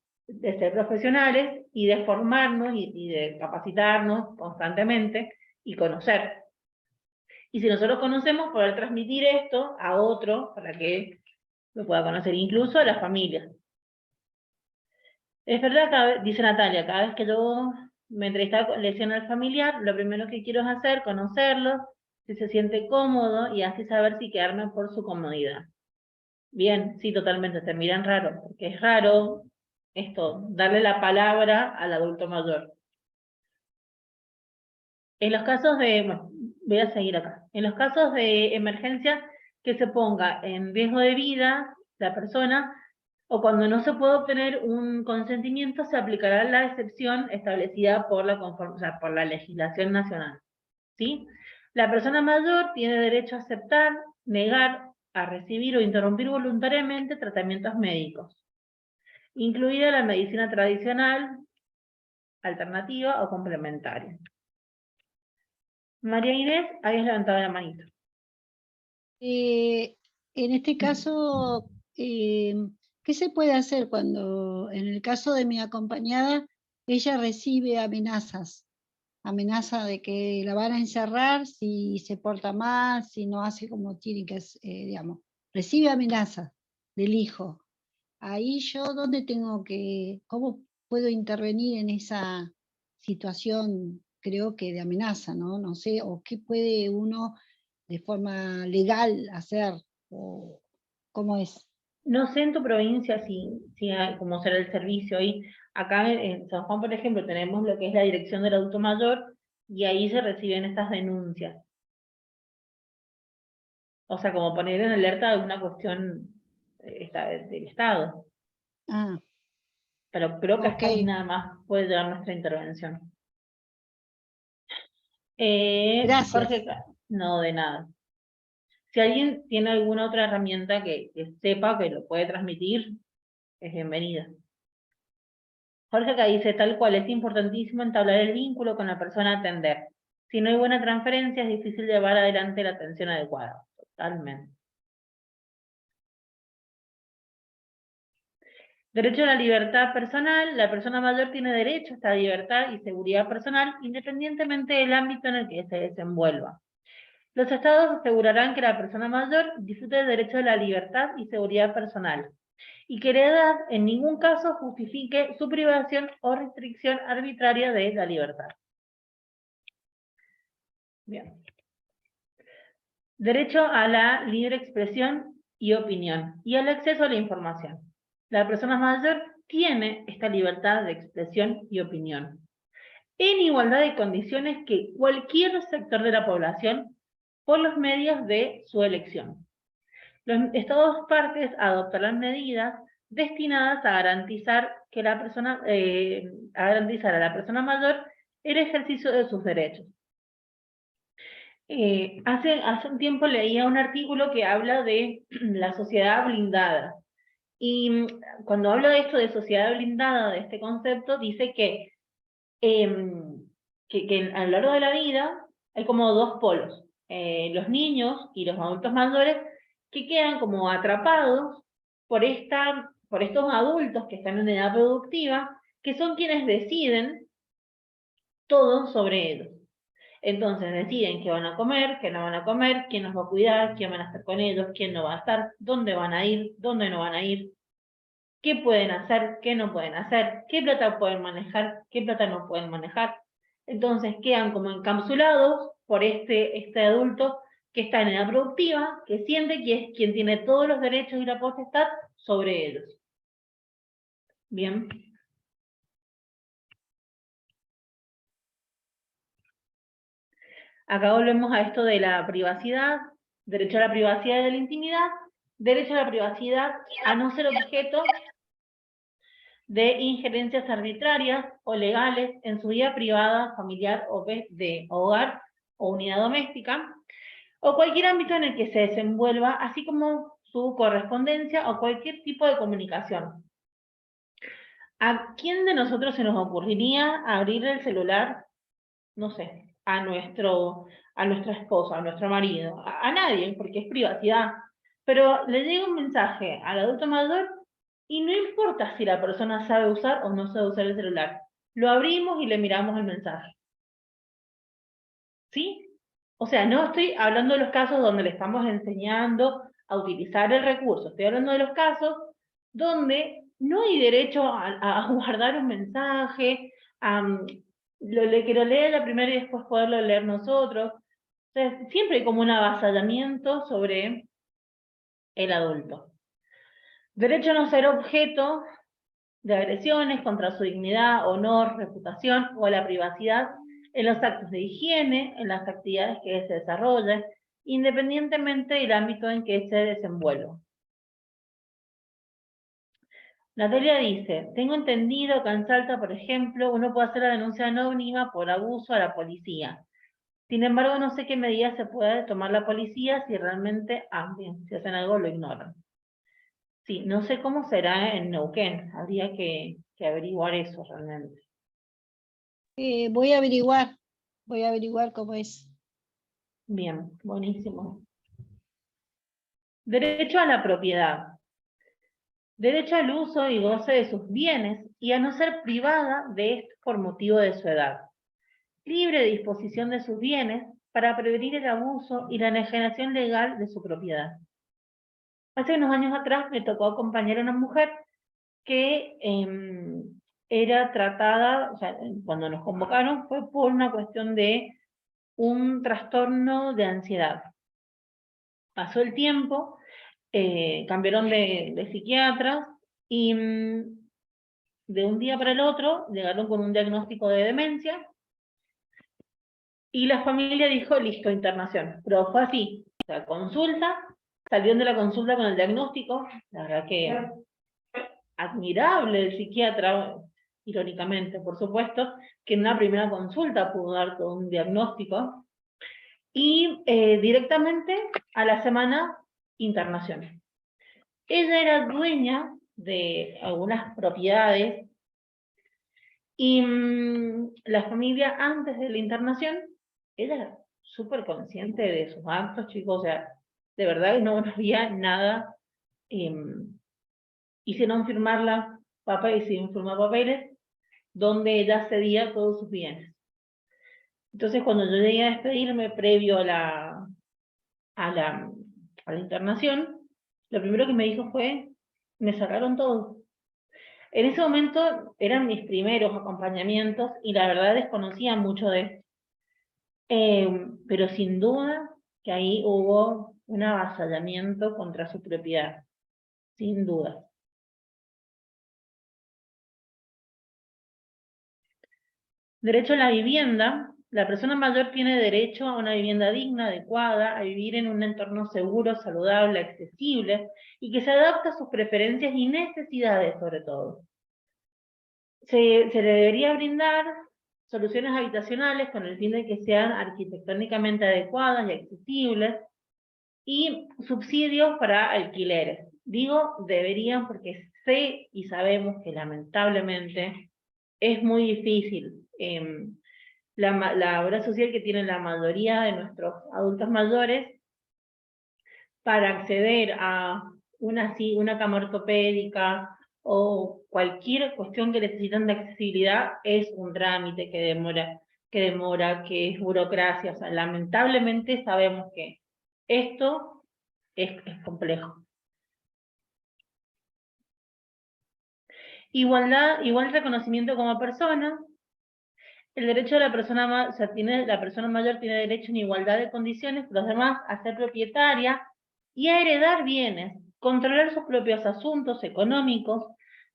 ser profesionales y de formarnos y de capacitarnos constantemente y conocer. Y si nosotros conocemos, poder transmitir esto a otro para que lo pueda conocer, incluso a la familia. Es verdad, dice Natalia, cada vez que yo me entrevistaba con lesión al familiar, lo primero que quiero es hacer, conocerlo, si se siente cómodo y así saber si quedarme por su comodidad. Bien, sí, totalmente, te miran raro, porque es raro esto, darle la palabra al adulto mayor. En los casos bueno, voy a seguir acá. En los casos de emergencia que se ponga en riesgo de vida la persona, o cuando no se puede obtener un consentimiento, se aplicará la excepción establecida por por la legislación nacional. ¿Sí? La persona mayor tiene derecho a aceptar, negar, a recibir o interrumpir voluntariamente tratamientos médicos, incluida la medicina tradicional, alternativa o complementaria. María Inés, habías levantado la manito. En este caso, ¿qué se puede hacer cuando, en el caso de mi acompañada, ella recibe amenazas? Amenaza de que la van a encerrar si se porta mal, si no hace como tiene que hacer, digamos. Recibe amenazas del hijo. Ahí yo, cómo puedo intervenir en esa situación, creo que de amenaza, ¿no? No sé, o qué puede uno de forma legal hacer, o cómo es. No sé en tu provincia si hay cómo será el servicio ahí. Acá en San Juan, por ejemplo, tenemos lo que es la Dirección del Adulto Mayor y ahí se reciben estas denuncias. O sea, como poner en alerta alguna cuestión del Estado. Ah, Pero creo que hasta ahí ok, nada más puede llegar nuestra intervención. Jorge, gracias. no, de nada. Si alguien tiene alguna otra herramienta que sepa que lo puede transmitir, es bienvenida. Jorge acá dice, tal cual, es importantísimo entablar el vínculo con la persona a atender. Si no hay buena transferencia, es difícil llevar adelante la atención adecuada. Totalmente. Derecho a la libertad personal. La persona mayor tiene derecho a esta libertad y seguridad personal, independientemente del ámbito en el que se desenvuelva. Los estados asegurarán que la persona mayor disfrute del derecho a la libertad y seguridad personal, y que la edad en ningún caso justifique su privación o restricción arbitraria de la libertad. Bien. Derecho a la libre expresión y opinión, y al acceso a la información. La persona mayor tiene esta libertad de expresión y opinión, en igualdad de condiciones que cualquier sector de la población, por los medios de su elección. Los Estados partes adoptarán medidas destinadas a garantizar que a la persona mayor el ejercicio de sus derechos. Hace un tiempo leía un artículo que habla de la sociedad blindada. Y cuando habla de esto de sociedad blindada, de este concepto, dice que a lo largo de la vida hay como dos polos. Los niños y los adultos mayores que quedan como atrapados por estos adultos que están en edad productiva, que son quienes deciden todo sobre ellos. Entonces deciden qué van a comer, qué no van a comer, quién los va a cuidar, quién van a estar con ellos, quién no va a estar, dónde van a ir, dónde no van a ir, qué pueden hacer, qué no pueden hacer, qué plata pueden manejar, qué plata no pueden manejar. Entonces quedan como encapsulados por este adulto que está en edad productiva, que siente que es quien tiene todos los derechos y la potestad sobre ellos. Bien. Acá volvemos a esto de la privacidad, derecho a la privacidad y de la intimidad, derecho a la privacidad a no ser objeto de injerencias arbitrarias o legales en su vida privada, familiar o de hogar o unidad doméstica, o cualquier ámbito en el que se desenvuelva, así como su correspondencia o cualquier tipo de comunicación. ¿A quién de nosotros se nos ocurriría abrir el celular, no sé, a nuestra esposa, a nuestro marido? A nadie, porque es privacidad. Pero le llega un mensaje al adulto mayor y no importa si la persona sabe usar o no sabe usar el celular. Lo abrimos y le miramos el mensaje. ¿Sí? O sea, no estoy hablando de los casos donde le estamos enseñando a utilizar el recurso. Estoy hablando de los casos donde no hay derecho a guardar un mensaje, que lo lea la primera y después poderlo leer nosotros. O sea, siempre hay como un avasallamiento sobre el adulto. Derecho a no ser objeto de agresiones contra su dignidad, honor, reputación o a la privacidad en los actos de higiene, en las actividades que se desarrollen, independientemente del ámbito en que se desenvuelva. Natalia dice, tengo entendido que en Salta, por ejemplo, uno puede hacer la denuncia anónima por abuso a la policía. Sin embargo, no sé qué medidas se puede tomar la policía si realmente, si hacen algo lo ignoran. Sí, no sé cómo será en Neuquén, habría que averiguar eso realmente. Voy a averiguar cómo es. Bien, buenísimo. Derecho a la propiedad. Derecho al uso y goce de sus bienes y a no ser privada de estos por motivo de su edad. Libre disposición de sus bienes para prevenir el abuso y la enajenación legal de su propiedad. Hace unos años atrás me tocó acompañar a una mujer que era tratada, o sea, cuando nos convocaron fue por una cuestión de un trastorno de ansiedad. Pasó el tiempo, cambiaron de psiquiatras y de un día para el otro llegaron con un diagnóstico de demencia y la familia dijo, listo, internación. Pero fue así, o sea, consulta, salieron de la consulta con el diagnóstico, la verdad que admirable el psiquiatra, irónicamente, por supuesto, que en una primera consulta pudo dar todo un diagnóstico, y directamente a la semana, internación. Ella era dueña de algunas propiedades, y la familia antes de la internación, ella era súper consciente de sus actos, chicos, o sea, de verdad que no había nada. Hicieron firmarla hicieron firmar papeles donde ella cedía todos sus bienes. Entonces, cuando yo llegué a despedirme previo a la internación, lo primero que me dijo fue, me sacaron todo. En ese momento eran mis primeros acompañamientos y la verdad desconocía mucho de esto. Pero sin duda que ahí hubo un avasallamiento contra su propiedad, sin duda. Derecho a la vivienda. La persona mayor tiene derecho a una vivienda digna, adecuada, a vivir en un entorno seguro, saludable, accesible y que se adapte a sus preferencias y necesidades sobre todo. Se le debería brindar soluciones habitacionales con el fin de que sean arquitectónicamente adecuadas y accesibles y subsidios para alquileres. Digo deberían porque sé y sabemos que lamentablemente es muy difícil. La obra social que tiene la mayoría de nuestros adultos mayores para acceder a una cama ortopédica o cualquier cuestión que necesitan de accesibilidad es un trámite que demora, que es burocracia. O sea, lamentablemente sabemos que esto es complejo. Igual reconocimiento como persona. El derecho de la persona, la persona mayor tiene derecho en igualdad de condiciones con los demás a ser propietaria y a heredar bienes, controlar sus propios asuntos económicos,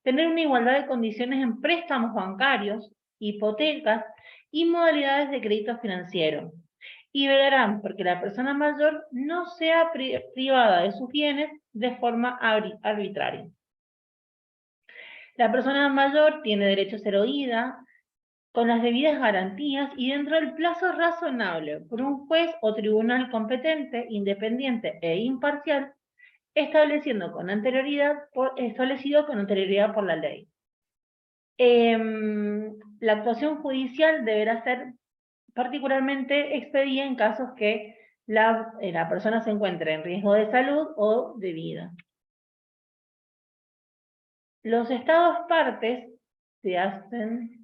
tener una igualdad de condiciones en préstamos bancarios, hipotecas y modalidades de crédito financiero. Y velarán porque la persona mayor no sea privada de sus bienes de forma arbitraria. La persona mayor tiene derecho a ser oída, con las debidas garantías y dentro del plazo razonable por un juez o tribunal competente, independiente e imparcial, establecido con anterioridad por la ley. La actuación judicial deberá ser particularmente expedida en casos que la persona se encuentre en riesgo de salud o de vida. Los estados partes se hacen...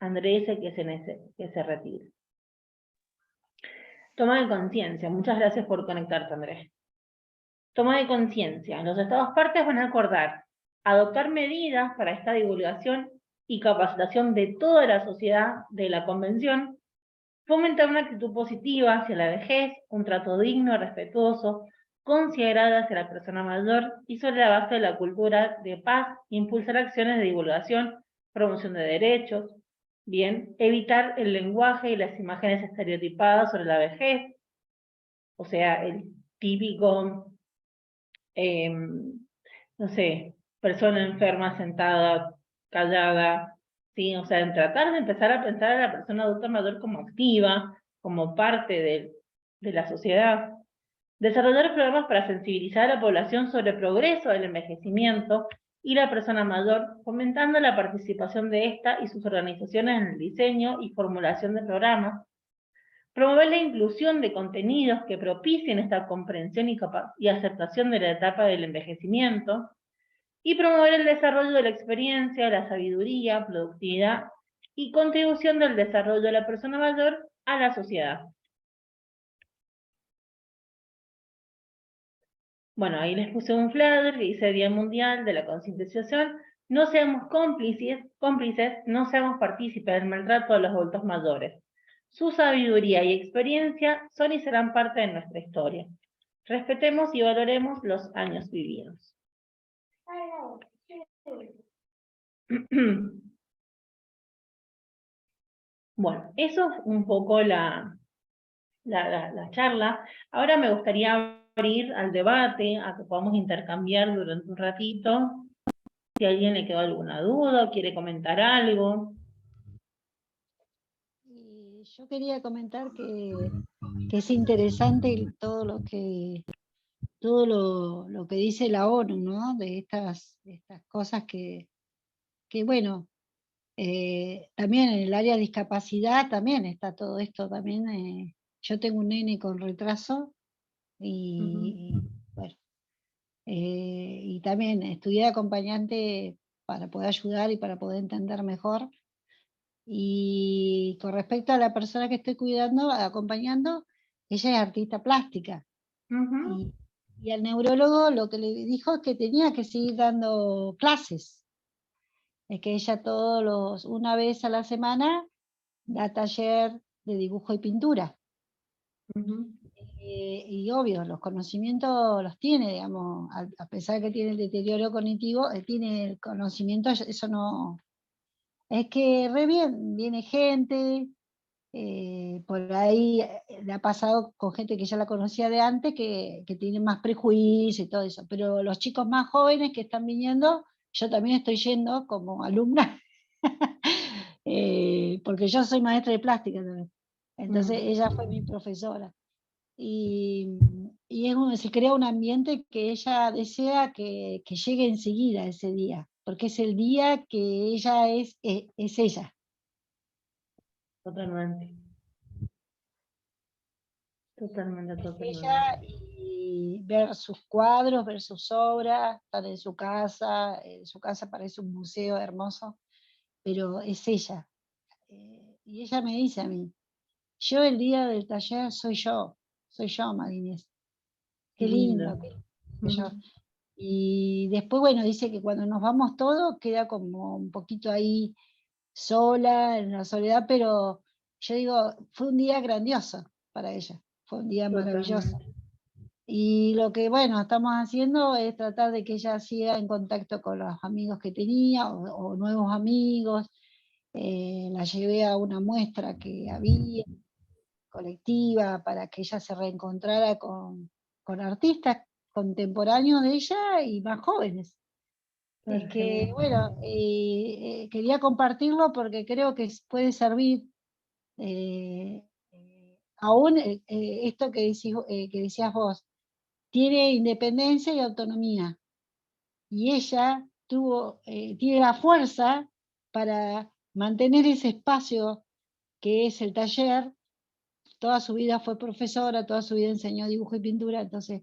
Andrés dice que se retire. Toma de conciencia. Muchas gracias por conectarte, Andrés. Toma de conciencia. Los estados partes van a acordar adoptar medidas para esta divulgación y capacitación de toda la sociedad de la Convención, fomentar una actitud positiva hacia la vejez, un trato digno, respetuoso, considerado hacia la persona mayor y sobre la base de la cultura de paz, impulsar acciones de divulgación, promoción de derechos. Bien, evitar el lenguaje y las imágenes estereotipadas sobre la vejez, o sea, el típico, no sé, persona enferma sentada, callada, ¿sí? O sea, en tratar de empezar a pensar a la persona adulta mayor como activa, como parte de la sociedad. Desarrollar programas para sensibilizar a la población sobre el progreso del envejecimiento y la persona mayor, fomentando la participación de esta y sus organizaciones en el diseño y formulación de programas. Promover la inclusión de contenidos que propicien esta comprensión y aceptación de la etapa del envejecimiento. Y promover el desarrollo de la experiencia, la sabiduría, productividad y contribución del desarrollo de la persona mayor a la sociedad. Bueno, ahí les puse un flyer que dice Día Mundial de la Concientización. No seamos cómplices, no seamos partícipes del maltrato a los adultos mayores. Su sabiduría y experiencia son y serán parte de nuestra historia. Respetemos y valoremos los años vividos. Bueno, eso es un poco la charla. Ahora me gustaría abrir al debate, a que podamos intercambiar durante un ratito. Si a alguien le quedó alguna duda o quiere comentar algo. Yo quería comentar que es interesante todo lo que dice la ONU, ¿no? De estas cosas que bueno, también en el área de discapacidad también está todo esto también. Yo tengo un nene con retraso y bueno, y también estudié acompañante para poder ayudar y para poder entender mejor. Y con respecto a la persona que estoy cuidando, acompañando, ella es artista plástica. Y al neurólogo lo que le dijo es que tenía que seguir dando clases. Es que ella una vez a la semana da taller de dibujo y pintura. Y obvio, los conocimientos los tiene, digamos, a pesar que tiene el deterioro cognitivo, tiene el conocimiento, eso no... Es que re bien, viene gente, por ahí le ha pasado con gente que ya la conocía de antes, que tiene más prejuicio y todo eso, pero los chicos más jóvenes que están viniendo, yo también estoy yendo como alumna, porque yo soy maestra de plástica también, entonces ella fue mi profesora. Y se crea un ambiente que ella desea que llegue enseguida ese día, porque es el día que ella es ella. Totalmente. Totalmente, Ella, y ver sus cuadros, ver sus obras, estar en su casa parece un museo hermoso, pero es ella. Y ella me dice a mí, yo el día del taller soy yo, María Inés. Qué lindo. Y después, bueno, dice que cuando nos vamos todos queda como un poquito ahí sola, en la soledad, pero yo digo, fue un día grandioso para ella, fue un día maravilloso. Y lo que, bueno, estamos haciendo es tratar de que ella siga en contacto con los amigos que tenía o nuevos amigos. La llevé a una muestra que había, colectiva, para que ella se reencontrara con artistas contemporáneos de ella y más jóvenes. Es que, bueno, quería compartirlo porque creo que puede servir aún esto que decías vos, tiene independencia y autonomía. Y ella tiene la fuerza para mantener ese espacio que es el taller. Toda su vida fue profesora, toda su vida enseñó dibujo y pintura, entonces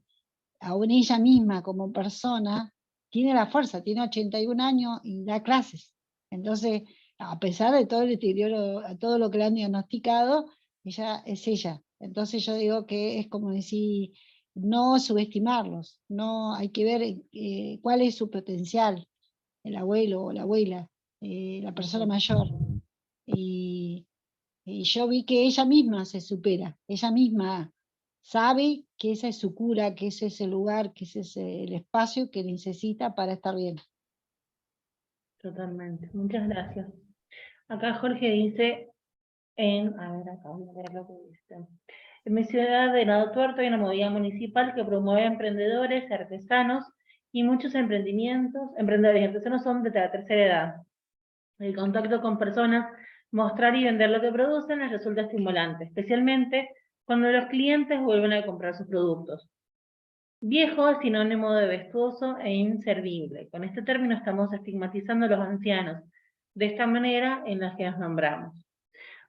aún ella misma como persona tiene la fuerza, tiene 81 años y da clases. Entonces, a pesar de todo el deterioro, a todo lo que le han diagnosticado, ella es ella. Entonces yo digo que es como decir, no subestimarlos, no hay que ver cuál es su potencial, el abuelo o la abuela, la persona mayor. Y yo vi que ella misma se supera, ella misma sabe que esa es su cura, que ese es el lugar, que ese es el espacio que necesita para estar bien. Totalmente, muchas gracias. Acá Jorge dice, a ver, acá voy a ver lo que dice. En mi ciudad de Nado Tuerto hay una movida municipal que promueve emprendedores, artesanos y muchos emprendimientos. Emprendedores y artesanos son de la tercera edad. El contacto con personas, mostrar y vender lo que producen les resulta estimulante, especialmente cuando los clientes vuelven a comprar sus productos. Viejo es sinónimo de vetuoso e inservible. Con este término estamos estigmatizando a los ancianos, de esta manera en la que nos nombramos.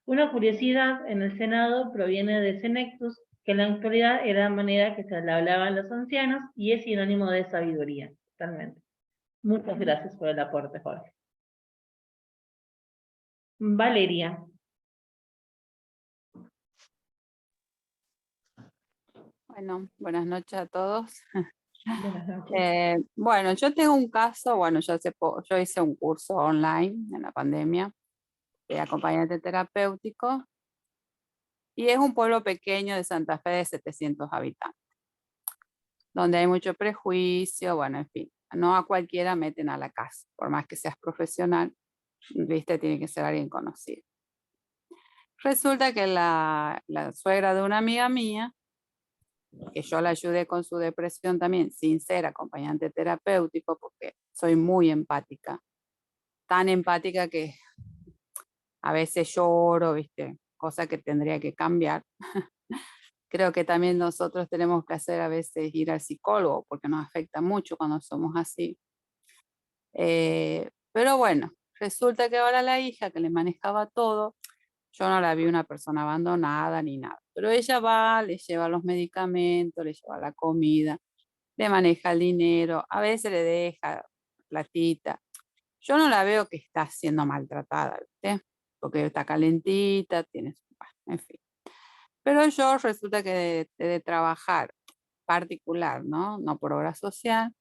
Una curiosidad en el Senado proviene de Senectus, que en la actualidad era la manera que se le hablaban los ancianos y es sinónimo de sabiduría, totalmente. Muchas gracias por el aporte, Jorge. Valeria. Bueno, buenas noches a todos. Buenas noches. Bueno, yo tengo un caso, bueno, yo hice un curso online en la pandemia de acompañante terapéutico y es un pueblo pequeño de Santa Fe de 700 habitantes, donde hay mucho prejuicio, bueno, en fin, no a cualquiera meten a la casa, por más que seas profesional, viste, tiene que ser alguien conocido. Resulta que la suegra de una amiga mía, que yo la ayudé con su depresión también, sin ser acompañante terapéutico, porque soy muy empática, tan empática que a veces lloro, ¿viste? Cosa que tendría que cambiar. Creo que también nosotros tenemos que hacer a veces ir al psicólogo, porque nos afecta mucho cuando somos así. Pero bueno, resulta que ahora la hija que le manejaba todo, yo no la vi una persona abandonada ni nada, pero ella va, le lleva los medicamentos, le lleva la comida, le maneja el dinero, a veces le deja platita. Yo no la veo que está siendo maltratada, ¿viste? Porque está calentita, tiene, en fin. Pero yo resulta que de trabajar particular, ¿no? No por obra social.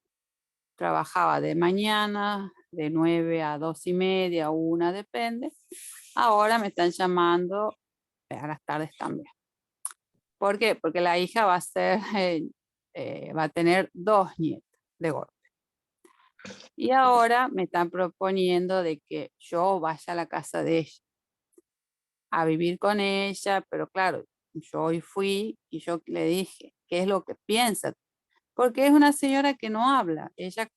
Trabajaba de mañana, de 9 a 2:30, 1, depende. Ahora me están llamando a las tardes también. ¿Por qué? Porque la hija va a ser, va a tener 2 nietas de golpe. Y ahora me están proponiendo de que yo vaya a la casa de ella, a vivir con ella, pero claro, yo hoy fui y yo le dije, ¿qué es lo que piensa? Porque es una señora que no habla, ella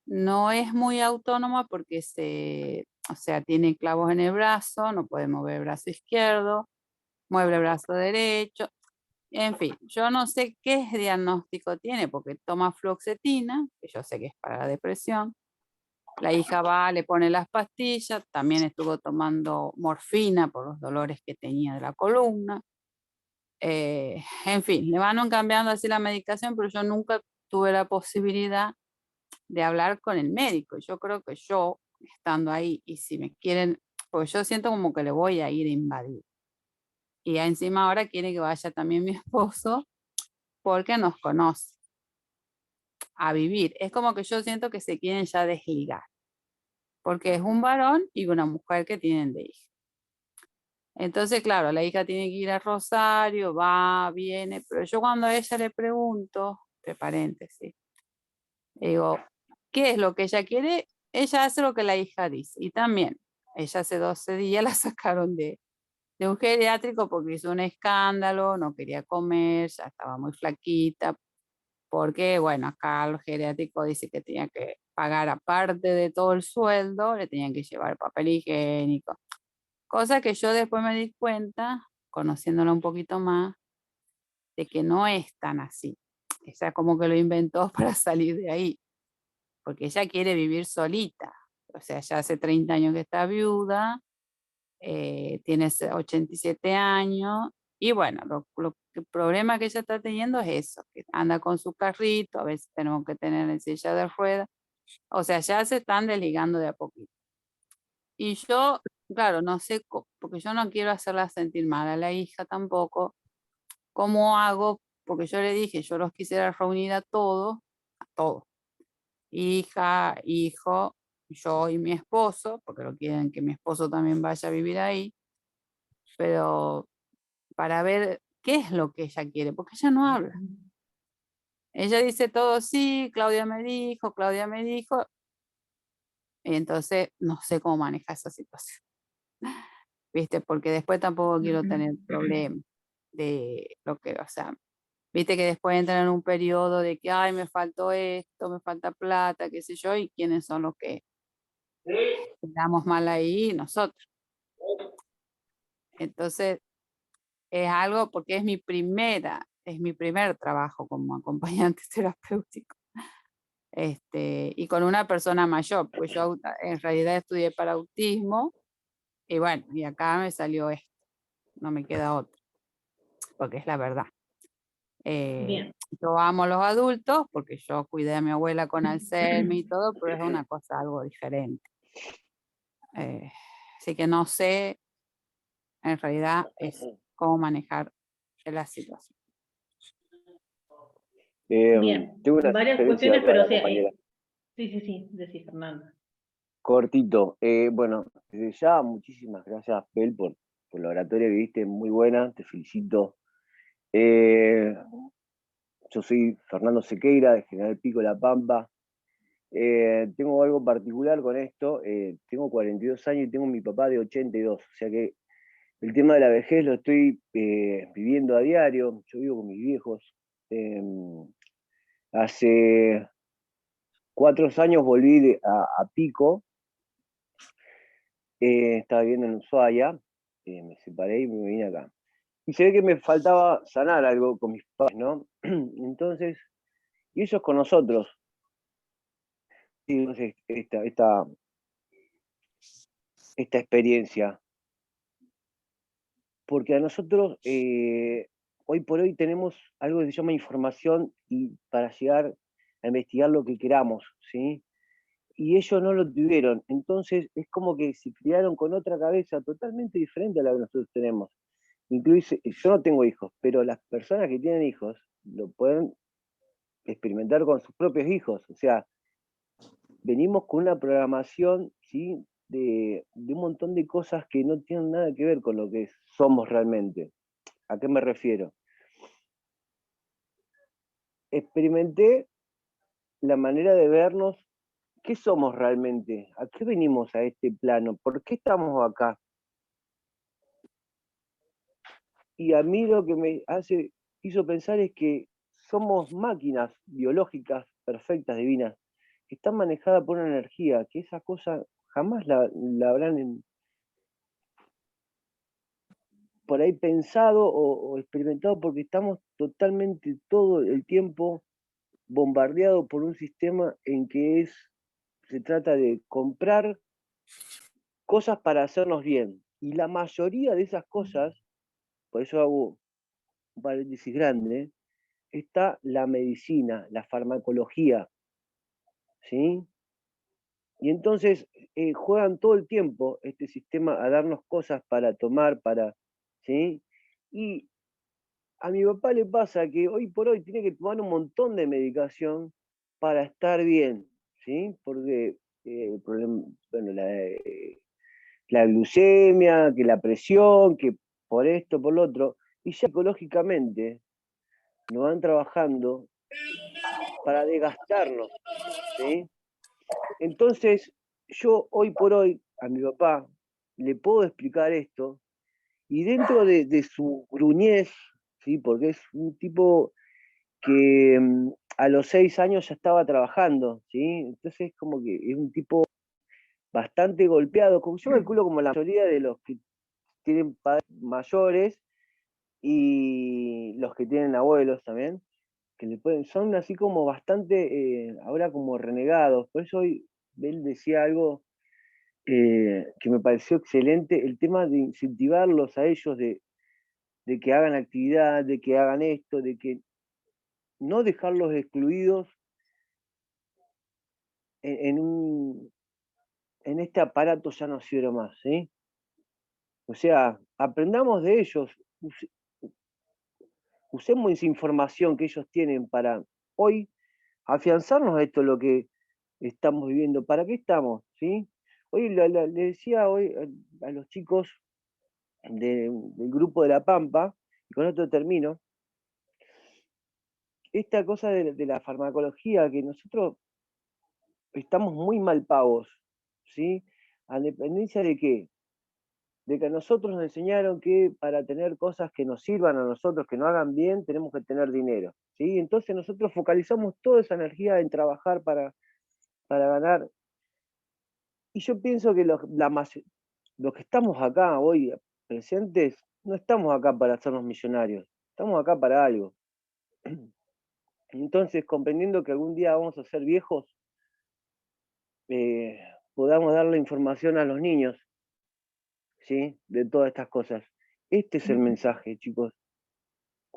no es muy autónoma porque o sea, tiene clavos en el brazo, no puede mover el brazo izquierdo, mueve el brazo derecho. En fin, yo no sé qué diagnóstico tiene porque toma fluoxetina, que yo sé que es para la depresión. La hija va, le pone las pastillas, también estuvo tomando morfina por los dolores que tenía de la columna. En fin, le van cambiando así la medicación, pero yo nunca tuve la posibilidad de hablar con el médico. Yo creo que yo, estando ahí, y si me quieren, pues yo siento como que le voy a ir a invadir. Y encima ahora quiere que vaya también mi esposo, porque nos conoce, a vivir. Es como que yo siento que se quieren ya desligar, porque es un varón y una mujer que tienen de hija. Entonces, claro, la hija tiene que ir a Rosario, va, viene, pero yo cuando a ella le pregunto, entre paréntesis, digo, ¿qué es lo que ella quiere? Ella hace lo que la hija dice. Y también, ella hace 12 días la sacaron de un geriátrico porque hizo un escándalo, no quería comer, ya estaba muy flaquita, porque, bueno, acá el geriátrico dice que tenía que pagar aparte de todo el sueldo, le tenían que llevar papel higiénico. Cosa que yo después me di cuenta, conociéndola un poquito más, de que no es tan así. Ella como que lo inventó para salir de ahí, porque ella quiere vivir solita. O sea, ya hace 30 años que está viuda, tiene 87 años, y bueno, el problema que ella está teniendo es eso, que anda con su carrito, a veces tenemos que tener en silla de ruedas, o sea, ya se están desligando de a poquito. Y yo, claro, no sé, porque yo no quiero hacerla sentir mal a la hija tampoco, ¿cómo hago? Porque yo le dije, yo los quisiera reunir a todos, hija, hijo, yo y mi esposo, porque lo quieren que mi esposo también vaya a vivir ahí, pero para ver qué es lo que ella quiere, porque ella no habla. Ella dice todo, sí, Claudia me dijo, y entonces no sé cómo manejar esa situación, ¿viste? Porque después tampoco quiero tener problemas de lo que, o sea, viste que después entran en un periodo de que, ay, me faltó esto, me falta plata, qué sé yo, y quiénes son los que estamos mal ahí, nosotros. Entonces, es algo, porque es mi primer trabajo como acompañante terapéutico. Y con una persona mayor, pues yo en realidad estudié para autismo, y bueno, y acá me salió esto, no me queda otro, porque es la verdad. Bien. Yo amo a los adultos, porque yo cuidé a mi abuela con Alzheimer y todo, pero es una cosa algo diferente. Así que no sé, en realidad, es cómo manejar la situación. Bien, Tengo una varias sugerencia cuestiones, para pero la compañera. sí, decís, Fernando. Cortito. Bueno, desde ya, muchísimas gracias, Fel, por la oratoria que viste, muy buena, te felicito. Yo soy Fernando Sequeira, de General Pico, La Pampa. Tengo algo particular con esto. Tengo 42 años y tengo mi papá de 82. O sea que el tema de la vejez lo estoy viviendo a diario. Yo vivo con mis viejos. Hace 4 años volví a Pico. Estaba viviendo en Ushuaia. Me separé y me vine acá. Y se ve que me faltaba sanar algo con mis padres, ¿no? Entonces, y ellos con nosotros. Entonces, esta experiencia. Porque a nosotros, hoy por hoy, tenemos algo que se llama información y para llegar a investigar lo que queramos, ¿sí? Y ellos no lo tuvieron. Entonces, es como que se criaron con otra cabeza totalmente diferente a la que nosotros tenemos. Incluso, yo no tengo hijos, pero las personas que tienen hijos lo pueden experimentar con sus propios hijos. O sea, venimos con una programación, ¿sí?, de un montón de cosas que no tienen nada que ver con lo que somos realmente. ¿A qué me refiero? Experimenté la manera de vernos, ¿qué somos realmente? ¿A qué venimos a este plano? ¿Por qué estamos acá? Y a mí lo que me hizo pensar es que somos máquinas biológicas perfectas, divinas, que están manejadas por una energía, que esa cosa jamás la habrán por ahí pensado o experimentado, porque estamos totalmente todo el tiempo bombardeados por un sistema en que se trata de comprar cosas para hacernos bien. Y la mayoría de esas cosas, por eso hago un paréntesis grande, está la medicina, la farmacología, ¿sí? Y entonces juegan todo el tiempo este sistema a darnos cosas para tomar, ¿sí? Y a mi papá le pasa que hoy por hoy tiene que tomar un montón de medicación para estar bien, ¿sí? Porque el problema, bueno, la glucemia, que la presión, que por esto, por lo otro, y ya psicológicamente nos van trabajando para desgastarnos, ¿sí? Entonces, yo hoy por hoy a mi papá le puedo explicar esto, y dentro de su gruñez, ¿sí? Porque es un tipo que a los 6 años ya estaba trabajando, ¿sí? Entonces como que es un tipo bastante golpeado, como yo calculo como la mayoría de los que tienen padres mayores y los que tienen abuelos también, que son así como bastante, ahora como renegados. Por eso hoy él decía algo que me pareció excelente, el tema de incentivarlos a ellos, de que hagan actividad, de que hagan esto, de que no dejarlos excluidos en este aparato ya no sirve más, ¿sí? O sea, aprendamos de ellos, usemos esa información que ellos tienen para hoy afianzarnos a esto, lo que estamos viviendo. ¿Para qué estamos? ¿Sí? Hoy le decía hoy a los chicos del grupo de La Pampa, y con esto termino, esta cosa de la farmacología, que nosotros estamos muy mal pagos, ¿sí? A dependencia de qué, de que a nosotros nos enseñaron que para tener cosas que nos sirvan a nosotros, que nos hagan bien, tenemos que tener dinero, ¿sí? Entonces nosotros focalizamos toda esa energía en trabajar para ganar. Y yo pienso que los que estamos acá hoy presentes, no estamos acá para hacernos millonarios, estamos acá para algo. Entonces, comprendiendo que algún día vamos a ser viejos, podamos darle información a los niños, ¿sí?, de todas estas cosas. Este es el mensaje, chicos.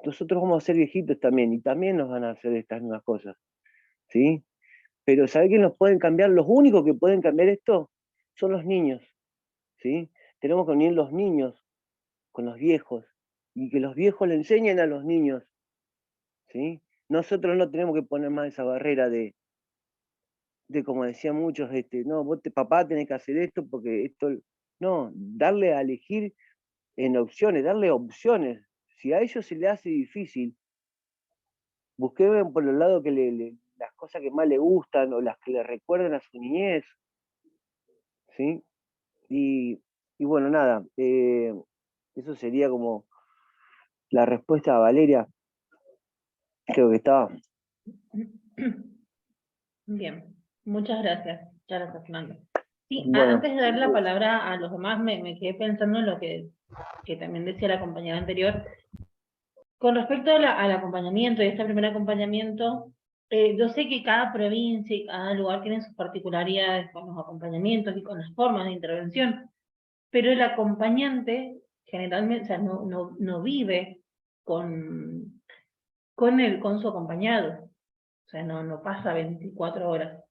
Nosotros vamos a ser viejitos también, y también nos van a hacer estas nuevas cosas, ¿sí? Pero ¿sabe quién nos pueden cambiar? Los únicos que pueden cambiar esto son los niños, ¿sí? Tenemos que unir los niños con los viejos, y que los viejos le enseñen a los niños, ¿sí? Nosotros no tenemos que poner más esa barrera de como decían muchos, no, papá tenés que hacer esto porque esto... No, darle a elegir en opciones, darle opciones. Si a ellos se les hace difícil, busquen por el lado que las cosas que más le gustan o las que le recuerden a su niñez, ¿sí? Y bueno, nada, eso sería como la respuesta a Valeria. Creo que estaba. Bien, muchas gracias. Muchas gracias, Fernando. Sí, Bueno. Antes de dar la palabra a los demás, me quedé pensando en lo que también decía la compañera anterior. Con respecto al acompañamiento y este primer acompañamiento, yo sé que cada provincia y cada lugar tiene sus particularidades con los acompañamientos y con las formas de intervención, pero el acompañante generalmente, o sea, no vive con su acompañado, o sea, no pasa 24 horas.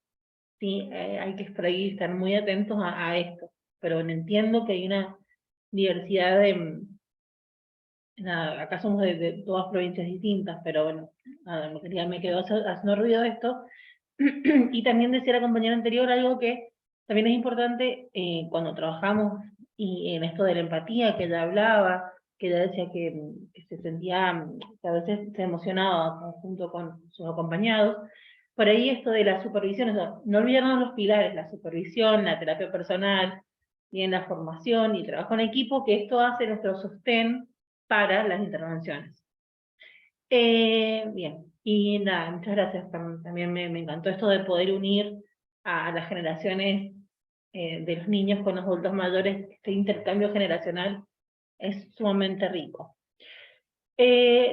Sí, hay que estar muy atentos a esto, pero entiendo que hay una diversidad nada, acá somos de todas provincias distintas, pero bueno, nada, me quedó haciendo ruido esto. Y también decía la compañera anterior algo que también es importante cuando trabajamos y en esto de la empatía que ella hablaba, que ella decía que se sentía, que a veces se emocionaba junto con sus acompañados. Por ahí esto de la supervisión, o sea, no olvidarnos los pilares, la supervisión, la terapia personal, y en la formación y el trabajo en equipo, que esto hace nuestro sostén para las intervenciones. Bien, y nada, muchas gracias. También me encantó esto de poder unir a las generaciones de los niños con los adultos mayores. Este intercambio generacional es sumamente rico.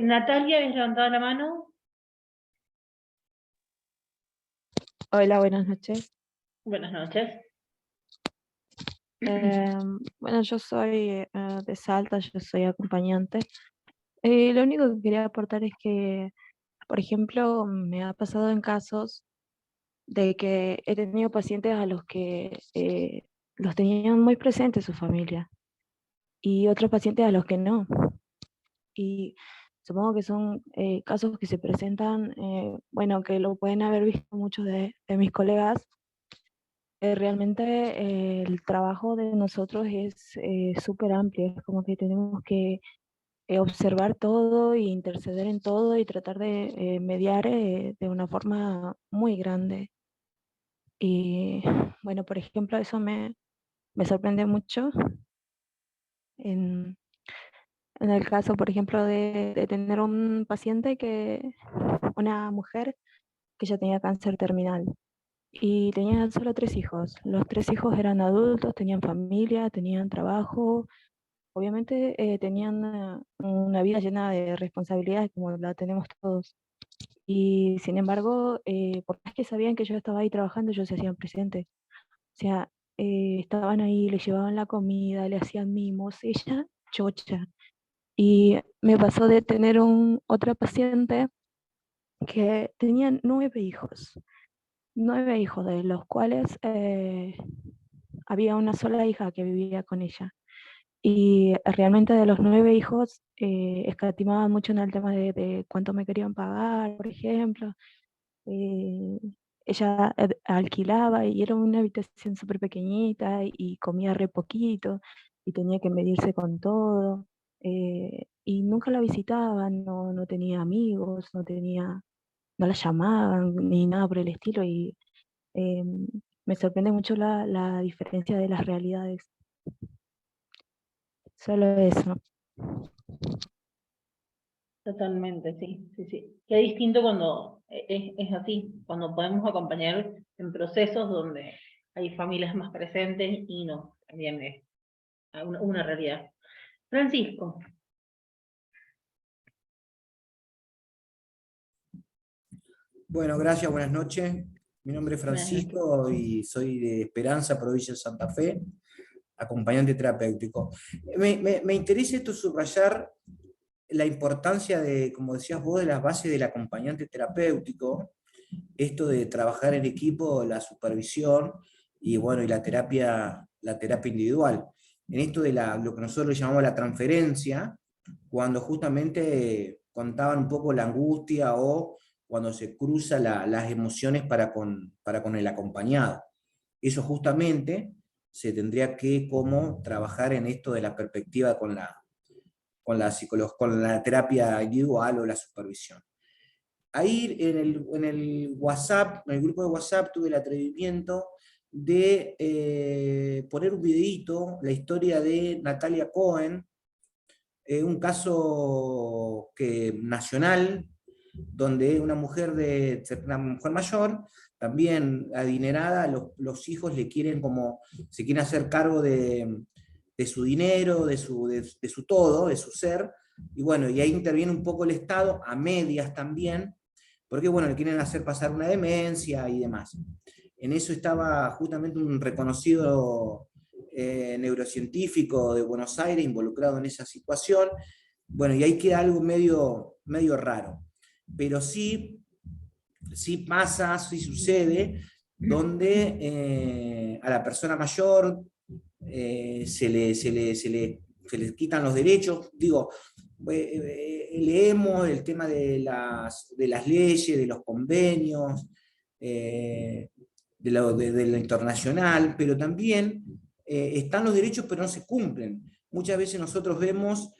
Natalia, ¿habéis levantado la mano? Hola, buenas noches. Buenas noches. Bueno, yo soy de Salta, yo soy acompañante. Lo único que quería aportar es que, por ejemplo, me ha pasado en casos de que he tenido pacientes a los que los tenían muy presentes su familia y otros pacientes a los que no. Y supongo que son casos que se presentan, bueno, que lo pueden haber visto muchos de mis colegas. Realmente el trabajo de nosotros es súper amplio, es como que tenemos que observar todo e interceder en todo y tratar de mediar de una forma muy grande. Y bueno, por ejemplo, eso me sorprende mucho en, en el caso, por ejemplo, de tener un paciente una mujer que ya tenía cáncer terminal. Y tenía solo 3 hijos. Los 3 hijos eran adultos, tenían familia, tenían trabajo. Obviamente tenían una vida llena de responsabilidades como la tenemos todos. Y sin embargo, por más que sabían que yo estaba ahí trabajando, ellos se hacían presentes. O sea, estaban ahí, le llevaban la comida, le hacían mimos, ella chocha. Y me pasó de tener otra paciente que tenía 9 hijos. 9 hijos, de los cuales había una sola hija que vivía con ella. Y realmente de los 9 hijos escatimaban mucho en el tema de cuánto me querían pagar, por ejemplo. Eh, Ella alquilaba y era una habitación súper pequeñita y comía re poquito y tenía que medirse con todo. Y nunca la visitaban, no tenía amigos, no la llamaban ni nada por el estilo. Y me sorprende mucho la diferencia de las realidades. Solo eso. Totalmente, sí, sí, sí. Qué distinto cuando es así, cuando podemos acompañar en procesos donde hay familias más presentes y no, también es una realidad. Francisco. Bueno, gracias, buenas noches. Mi nombre es Buenas noches. Francisco y soy de Esperanza, provincia de Santa Fe, acompañante terapéutico. Me interesa esto subrayar la importancia de, como decías vos, de las bases del acompañante terapéutico, esto de trabajar en equipo, la supervisión y bueno, y la terapia individual. En esto de lo que nosotros llamamos la transferencia, cuando justamente contaban un poco la angustia o cuando se cruzan las emociones para con el acompañado. Eso justamente se tendría que como trabajar en esto de la perspectiva con la terapia individual o la supervisión. Ahí en el WhatsApp, en el grupo de WhatsApp, tuve el atrevimiento de poner un videíto, la historia de Natalia Cohen, un caso nacional, donde una mujer mayor, también adinerada, los hijos se quieren hacer cargo de su dinero, de su todo, de su ser, y bueno, y ahí interviene un poco el Estado, a medias también, porque bueno, le quieren hacer pasar una demencia y demás. En eso estaba justamente un reconocido neurocientífico de Buenos Aires involucrado en esa situación. Bueno, y ahí queda algo medio raro. Pero sí pasa, sí sucede, donde a la persona mayor se le quitan los derechos. Digo, leemos el tema de las leyes, de los convenios, de lo internacional, pero también están los derechos pero no se cumplen. Muchas veces nosotros vemos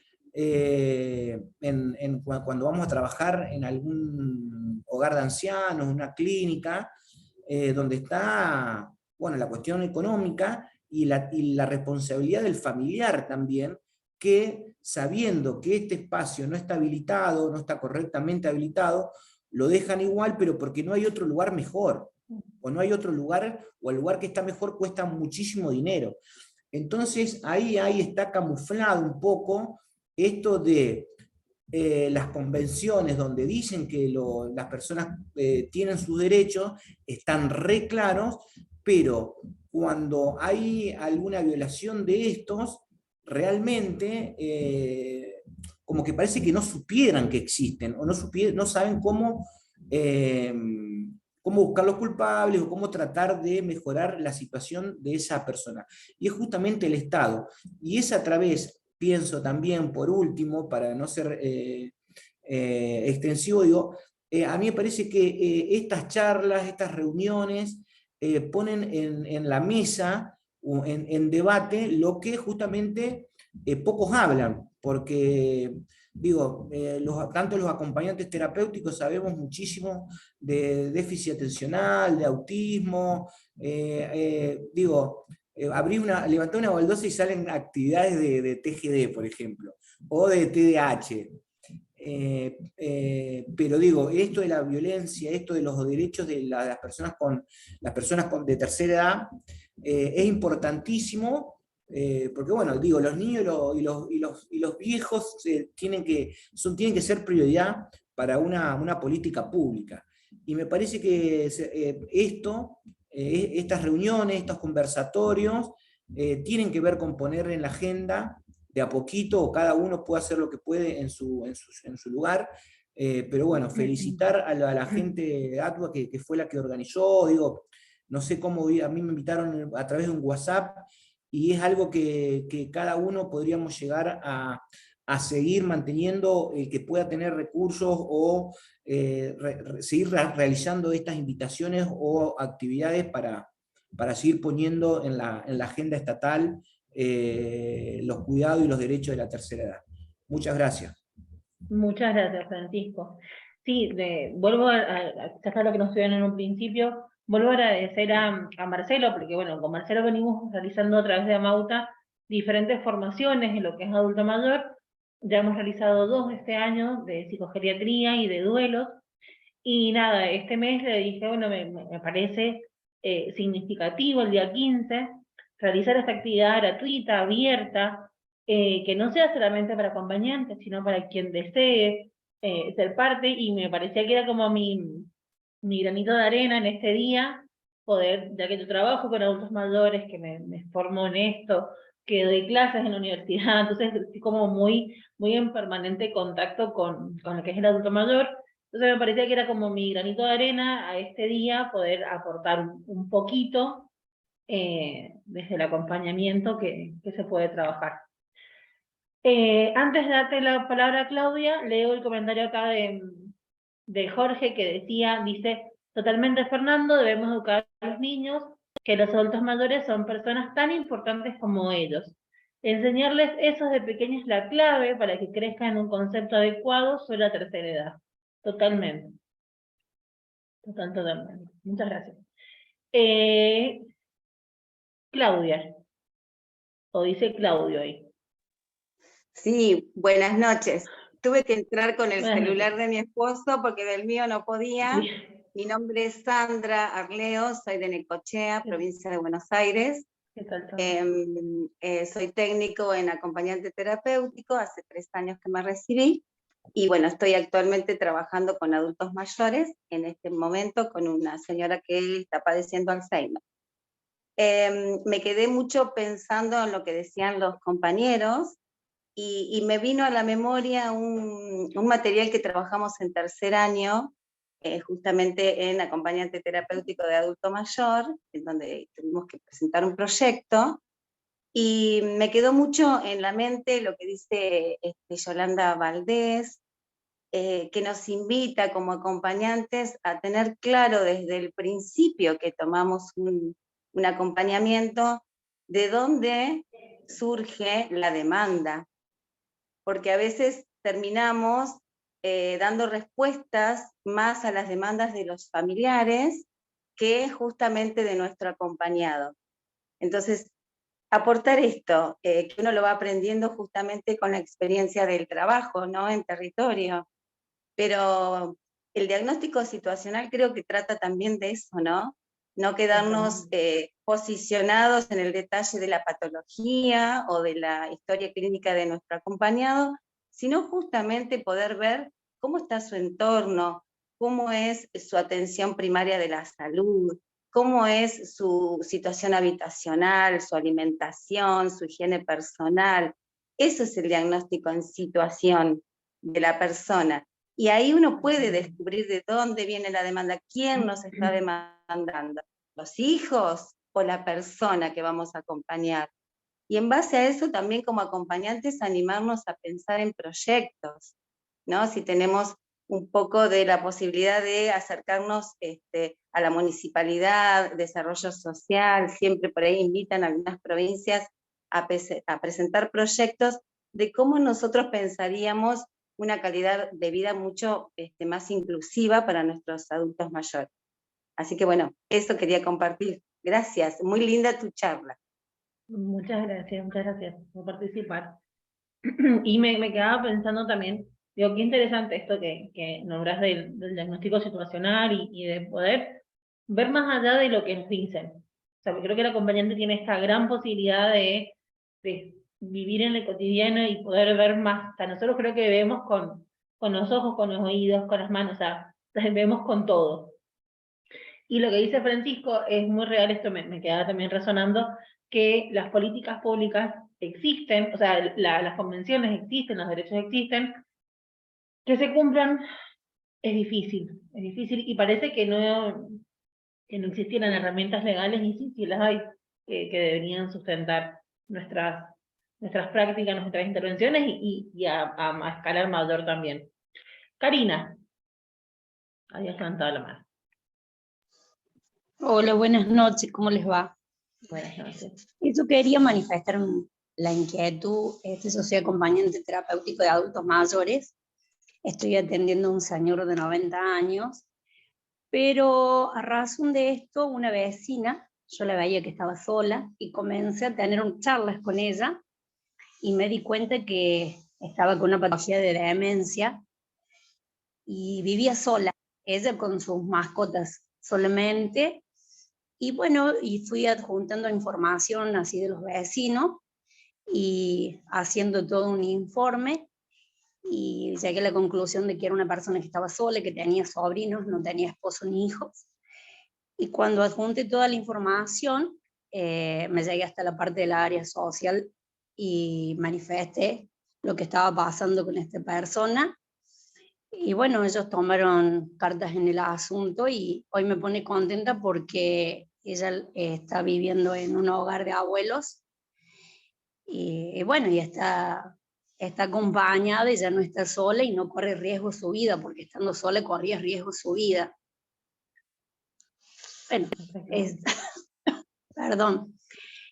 cuando vamos a trabajar en algún hogar de ancianos, una clínica, donde está, bueno, la cuestión económica y la responsabilidad del familiar también, que sabiendo que este espacio no está habilitado, no está correctamente habilitado, lo dejan igual, pero porque no hay otro lugar mejor, o no hay otro lugar, o el lugar que está mejor cuesta muchísimo dinero. Entonces ahí está camuflado un poco esto de las convenciones donde dicen que las personas tienen sus derechos, están re claros, pero cuando hay alguna violación de estos, realmente como que parece que no supieran que existen, o no saben cómo buscar los culpables o cómo tratar de mejorar la situación de esa persona. Y es justamente el Estado. Y es a través, pienso también, por último, para no ser extensivo, digo, a mí me parece que estas charlas, estas reuniones, ponen en la mesa, en debate, lo que justamente pocos hablan, porque digo, tanto los acompañantes terapéuticos sabemos muchísimo de déficit atencional, de autismo, levanté una baldosa y salen actividades de TGD, por ejemplo, o de TDAH. Pero digo, esto de la violencia, esto de los derechos de las personas de tercera edad, es importantísimo, porque bueno, digo, los niños y los viejos tienen que ser prioridad para una política pública. Y me parece que estas reuniones, estos conversatorios, tienen que ver con poner en la agenda de a poquito, o cada uno puede hacer lo que puede en su lugar, pero bueno, felicitar a la gente de ATUA que fue la que organizó, digo, no sé cómo, a mí me invitaron a través de un WhatsApp, y es algo que cada uno podríamos llegar a seguir manteniendo, el que pueda tener recursos, o seguir realizando estas invitaciones o actividades para seguir poniendo en la agenda estatal los cuidados y los derechos de la tercera edad. Muchas gracias. Muchas gracias, Francisco. Sí, vuelvo a lo que nos estuvieron en un principio, vuelvo a agradecer a Marcelo, porque bueno, con Marcelo venimos realizando a través de Amauta diferentes formaciones en lo que es adulto mayor. Ya hemos realizado 2 este año, de psicogeriatría y de duelos, y nada, este mes le dije, bueno, me parece significativo el día 15, realizar esta actividad gratuita, abierta, que no sea solamente para acompañantes, sino para quien desee ser parte, y me parecía que era como mi granito de arena en este día, poder, ya que yo trabajo con adultos mayores, que me formo en esto, que doy clases en la universidad, entonces estoy como muy en permanente contacto con lo que es el adulto mayor. Entonces me parecía que era como mi granito de arena a este día, poder aportar un poquito desde el acompañamiento que se puede trabajar. Antes de darte la palabra a Claudia, leo el comentario acá de Jorge, que dice, totalmente Fernando, debemos educar a los niños que los adultos mayores son personas tan importantes como ellos. Enseñarles eso de pequeños es la clave para que crezcan en un concepto adecuado sobre la tercera edad. Totalmente. Totalmente. Muchas gracias. Claudia. O dice Claudio ahí. Sí, buenas noches. Tuve que entrar con el celular de mi esposo porque del mío no podía. Bien. Mi nombre es Sandra Arleo, soy de Necochea, provincia de Buenos Aires. ¿Qué tal? Soy técnico en acompañante terapéutico, hace 3 años que me recibí. Y bueno, estoy actualmente trabajando con adultos mayores, en este momento con una señora que está padeciendo Alzheimer. Me quedé mucho pensando en lo que decían los compañeros, y me vino a la memoria un material que trabajamos en 3er año, justamente en acompañante terapéutico de adulto mayor, en donde tuvimos que presentar un proyecto, Y me quedó mucho en la mente lo que dice Yolanda Valdés, que nos invita como acompañantes a tener claro desde el principio que tomamos un acompañamiento, de dónde surge la demanda, porque a veces terminamos dando respuestas más a las demandas de los familiares que justamente de nuestro acompañado. Entonces, aportar esto, que uno lo va aprendiendo justamente con la experiencia del trabajo, ¿no? En territorio. Pero el diagnóstico situacional creo que trata también de eso, ¿no? No quedarnos posicionados en el detalle de la patología o de la historia clínica de nuestro acompañado, sino justamente poder ver cómo está su entorno, cómo es su atención primaria de la salud, cómo es su situación habitacional, su alimentación, su higiene personal. Eso es el diagnóstico en situación de la persona. Y ahí uno puede descubrir de dónde viene la demanda, quién nos está demandando, los hijos o la persona que vamos a acompañar. Y en base a eso también como acompañantes animarnos a pensar en proyectos, ¿no? Si tenemos un poco de la posibilidad de acercarnos a la municipalidad, desarrollo social, siempre por ahí invitan a algunas provincias a presentar proyectos de cómo nosotros pensaríamos una calidad de vida mucho más inclusiva para nuestros adultos mayores. Así que bueno, eso quería compartir. Gracias, muy linda tu charla. Muchas gracias por participar. Y me quedaba pensando también, digo, qué interesante esto que nombras del diagnóstico situacional y de poder ver más allá de lo que nos dicen. O sea, creo que el acompañante tiene esta gran posibilidad de vivir en el cotidiano y poder ver más. O sea, nosotros creo que vemos con los ojos, con los oídos, con las manos, o sea, vemos con todo. Y lo que dice Francisco es muy real, esto me queda también resonando, que las políticas públicas existen, o sea, las convenciones existen, los derechos existen, que se cumplan es difícil y parece que no existieran herramientas legales, y sí las hay, que deberían sustentar nuestras prácticas, nuestras intervenciones y a escala mayor también. Karina, habías levantado la mano. Hola, buenas noches, ¿cómo les va? Buenas noches. Yo quería manifestar la inquietud. Soy acompañante terapéutico de adultos mayores. Estoy atendiendo a un señor de 90 años, pero a razón de esto, una vecina, yo la veía que estaba sola y comencé a tener charlas con ella y me di cuenta que estaba con una patología de demencia y vivía sola, ella con sus mascotas solamente. Y bueno, y fui adjuntando información así de los vecinos y haciendo todo un informe, y llegué a la conclusión de que era una persona que estaba sola, que tenía sobrinos, no tenía esposo ni hijos. Y cuando adjunté toda la información, me llegué hasta la parte del área social y manifesté lo que estaba pasando con esta persona. Y bueno, ellos tomaron cartas en el asunto y hoy me pone contenta porque ella está viviendo en un hogar de abuelos y bueno, y está acompañada y ya no está sola y no corre riesgo su vida, porque estando sola corría riesgo su vida. Bueno, perdón,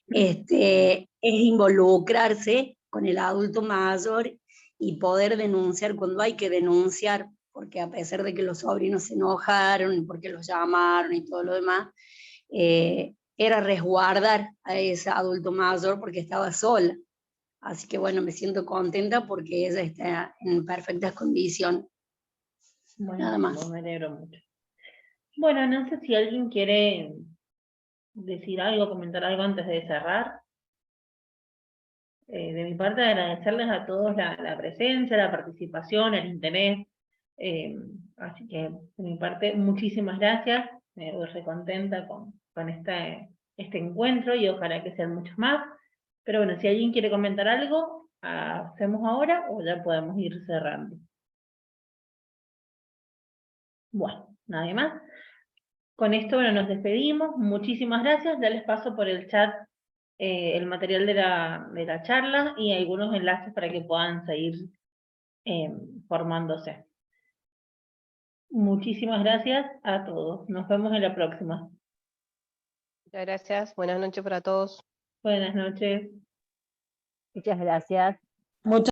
es involucrarse con el adulto mayor y poder denunciar cuando hay que denunciar, porque a pesar de que los sobrinos se enojaron, porque los llamaron y todo lo demás, era resguardar a ese adulto mayor porque estaba sola. Así que bueno, me siento contenta porque ella está en perfectas condiciones. Bueno, nada más. Me alegro mucho. Bueno, no sé si alguien quiere decir algo, comentar algo antes de cerrar. De mi parte, agradecerles a todos la presencia, la participación, el interés. Así que, de mi parte, muchísimas gracias. Me voy recontenta con este encuentro y ojalá que sean muchos más. Pero bueno, si alguien quiere comentar algo, hacemos ahora o ya podemos ir cerrando. Bueno, nadie más. Con esto, bueno, nos despedimos. Muchísimas gracias. Ya les paso por el chat el material de la charla y algunos enlaces para que puedan seguir formándose. Muchísimas gracias a todos. Nos vemos en la próxima. Muchas gracias. Buenas noches para todos. Buenas noches. Muchas gracias. Muchas